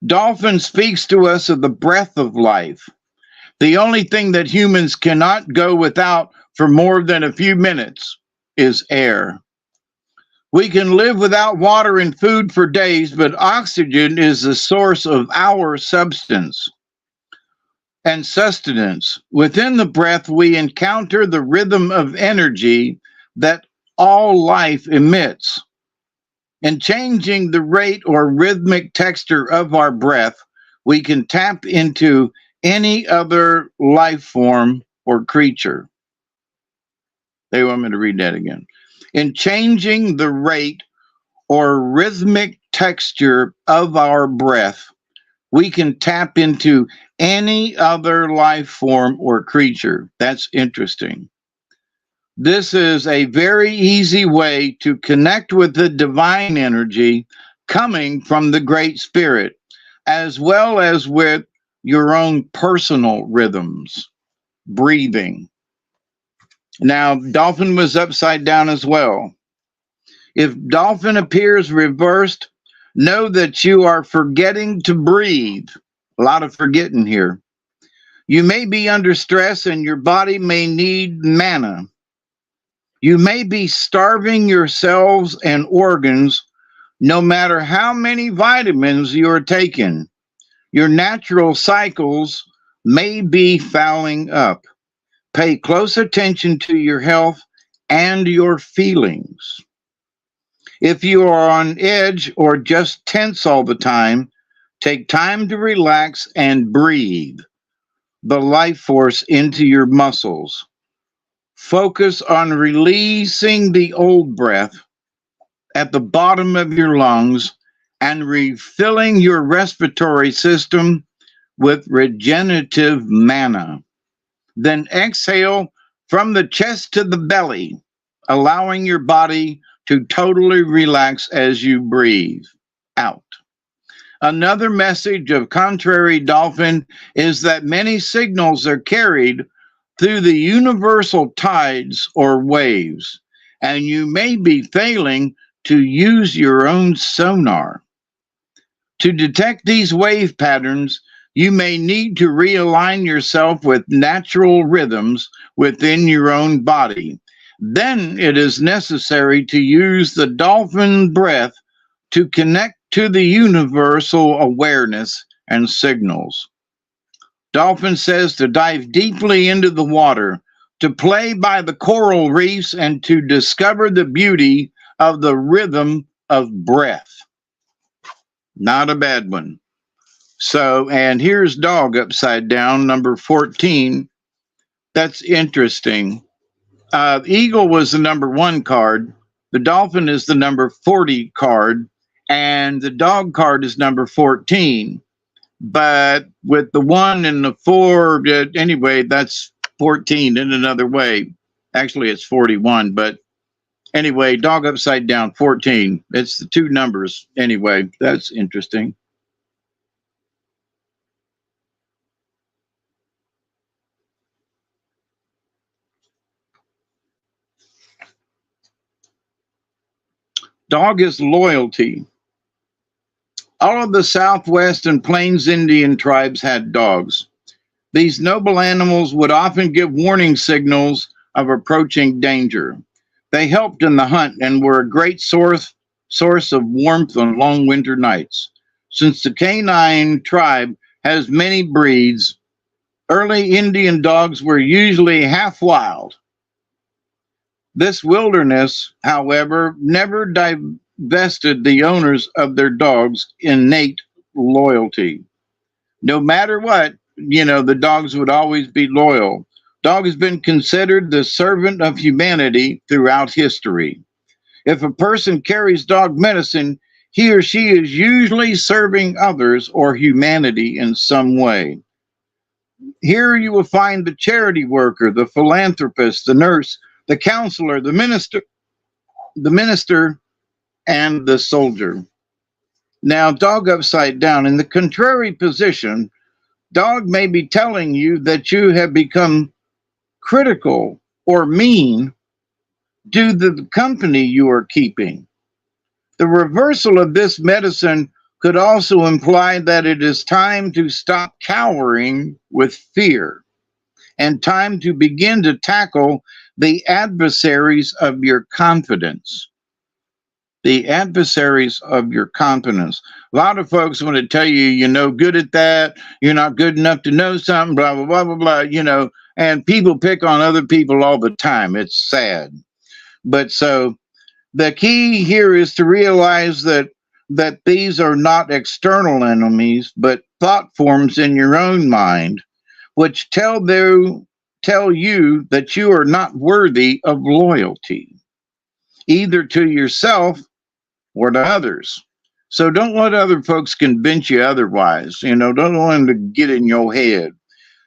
Dolphin speaks to us of the breath of life. The only thing that humans cannot go without for more than a few minutes is air. We can live without water and food for days, but oxygen is the source of our substance and sustenance. Within the breath, we encounter the rhythm of energy that all life emits. In changing the rate or rhythmic texture of our breath, we can tap into any other life form or creature. They want me to read that again. In changing the rate or rhythmic texture of our breath, we can tap into any other life form or creature. That's interesting. This is a very easy way to connect with the divine energy coming from the Great Spirit, as well as with your own personal rhythms, breathing. Now, dolphin was upside down as well. If dolphin appears reversed, know that you are forgetting to breathe. A lot of forgetting here. You may be under stress and your body may need manna. You may be starving your cells and organs no matter how many vitamins you are taking. Your natural cycles may be fouling up. Pay close attention to your health and your feelings. If you are on edge or just tense all the time, take time to relax and breathe the life force into your muscles. Focus on releasing the old breath at the bottom of your lungs and refilling your respiratory system with regenerative manna. Then exhale from the chest to the belly, allowing your body to totally relax as you breathe out. Another message of contrary dolphin is that many signals are carried through the universal tides or waves, and you may be failing to use your own sonar. To detect these wave patterns, you may need to realign yourself with natural rhythms within your own body. Then it is necessary to use the dolphin breath to connect to the universal awareness and signals. Dolphin says to dive deeply into the water, to play by the coral reefs, and to discover the beauty of the rhythm of breath. Not a bad one. So, and here's dog upside down, number 14. That's interesting. Eagle was the number 1 card. The dolphin is the number 40 card. And the dog card is number 14. But with the 1 and the 4, anyway, that's 14 in another way. Actually, it's 41. But anyway, dog upside down, 14. It's the 2 numbers. Anyway, that's interesting. Dog is loyalty. All of the Southwest and Plains Indian tribes had dogs. These noble animals would often give warning signals of approaching danger. They helped in the hunt and were a great source of warmth on long winter nights. Since the canine tribe has many breeds, early Indian dogs were usually half wild. This wilderness, however, never divested the owners of their dogs' innate loyalty. No matter what, the dogs would always be loyal. Dog has been considered the servant of humanity throughout history. If a person carries dog medicine, he or she is usually serving others or humanity in some way. Here you will find the charity worker, the philanthropist, the nurse, the counselor, the minister, and the soldier. Now, dog upside down. In the contrary position, dog may be telling you that you have become critical or mean due to the company you are keeping. The reversal of this medicine could also imply that it is time to stop cowering with fear and time to begin to tackle the adversaries of your confidence. The adversaries of your confidence. A lot of folks want to tell you, you're no good at that, you're not good enough to know something, blah, blah, blah, blah, blah, and people pick on other people all the time. It's sad. But so the key here is to realize that these are not external enemies, but thought forms in your own mind, which tell you that you are not worthy of loyalty, either to yourself or to others. So don't let other folks convince you otherwise. Don't let them to get in your head.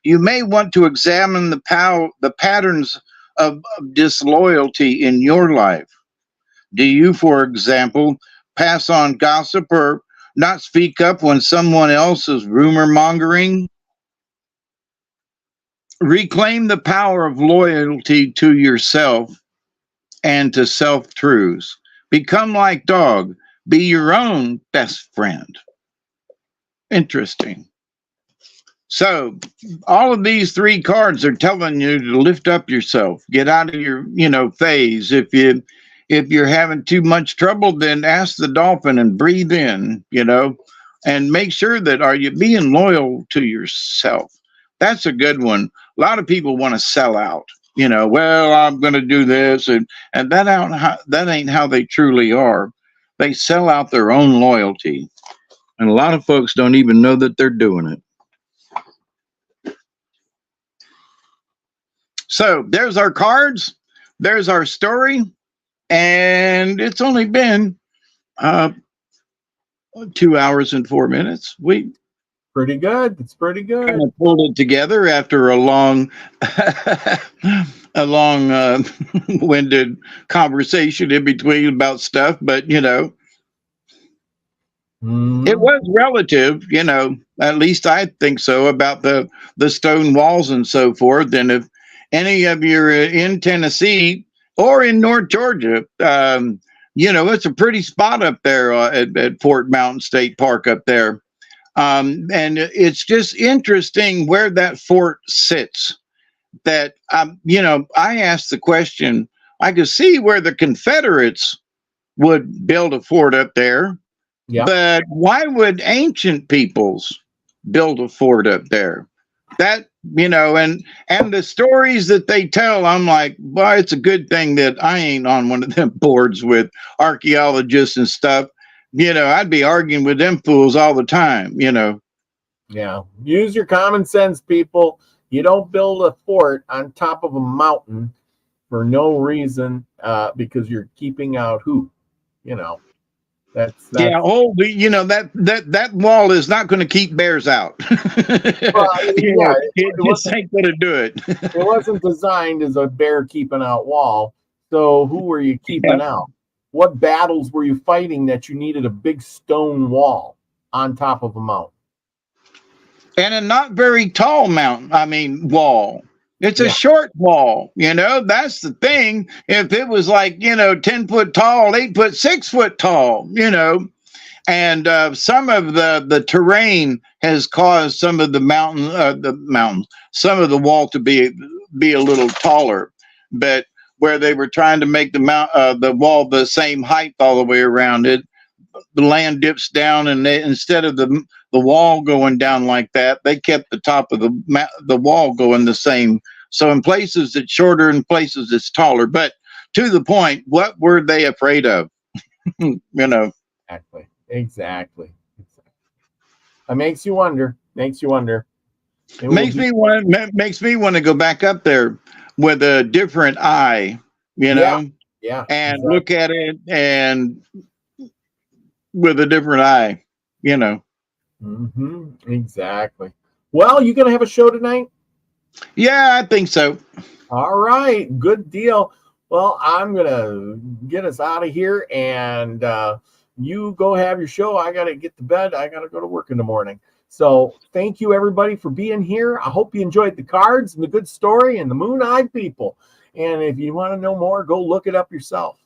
You may want to examine the patterns of disloyalty in your life. Do you, for example, pass on gossip or not speak up when someone else is rumor mongering? Reclaim the power of loyalty to yourself and to self-truths. Become like dog. Be your own best friend. Interesting. So all of these 3 cards are telling you to lift up yourself. Get out of your, phase. If you're having too much trouble, then ask the dolphin and breathe in, and make sure that are you being loyal to yourself? That's a good one. A lot of people want to sell out. Well, I'm going to do this, and that ain't how they truly are. They sell out their own loyalty, and a lot of folks don't even know that they're doing it. So there's our cards. There's our story, and it's only been 2 hours and 4 minutes. We Pretty good. It's pretty good. kind of pulled it together after a long a long winded conversation in between about stuff, but you know, it was relative, you know, at least I think so, about the stone walls and so forth. And if any of you are in Tennessee or in North Georgia, you know, it's a pretty spot up there at Fort Mountain State Park up there. And it's just interesting where that fort sits. That, you know, I asked the question, I could see where the Confederates would build a fort up there. Yeah. But why would ancient peoples build a fort up there? That, you know, and the stories that they tell, I'm like, well, it's a good thing that I ain't on one of them boards with archaeologists and stuff. You know, I'd be arguing with them fools all the time, you know. Yeah. Use your common sense, people. You don't build a fort on top of a mountain for no reason, because you're keeping out who, you know. That's yeah. Oh, you know, that wall is not going to keep bears out. Yeah, it just ain't going to do it. It wasn't designed as a bear keeping out wall. So who were you keeping out? What battles were you fighting that you needed a big stone wall on top of a mountain? And a not very tall wall. It's a short wall, you know, that's the thing. If it was like, you know, 10 foot tall, 8 foot, 6 foot tall, you know, and some of the terrain has caused some of some of the wall to be a little taller, but where they were trying to make the wall the same height all the way around it, the land dips down, and instead of the wall going down like that, they kept the top of the wall going the same. So in places it's shorter, in places it's taller. But to the point, what were they afraid of? You know. Exactly. It makes you wonder. Makes me want to go back up there with a different eye, you know. Yeah. And look at it and with a different eye, you know. Exactly. Well, you gonna have a show tonight? Yeah, I think so. All right, good deal. Well, I'm gonna get us out of here, and you go have your show. I gotta get to bed. I gotta go to work in the morning. So thank you, everybody, for being here. I hope you enjoyed the cards and the good story and the moon-eyed people. And if you want to know more, go look it up yourself.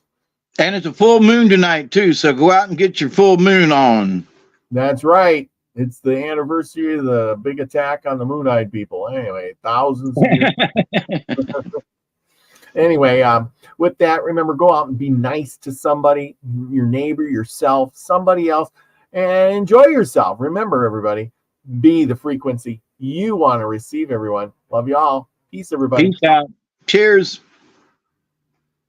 And it's a full moon tonight, too, so go out and get your full moon on. That's right. It's the anniversary of the big attack on the moon-eyed people. Anyway, thousands of years. Anyway, with that, remember, go out and be nice to somebody, your neighbor, yourself, somebody else, and enjoy yourself. Remember, everybody, be the frequency you want to receive, everyone. Love you all. Peace, everybody. Peace out. Cheers.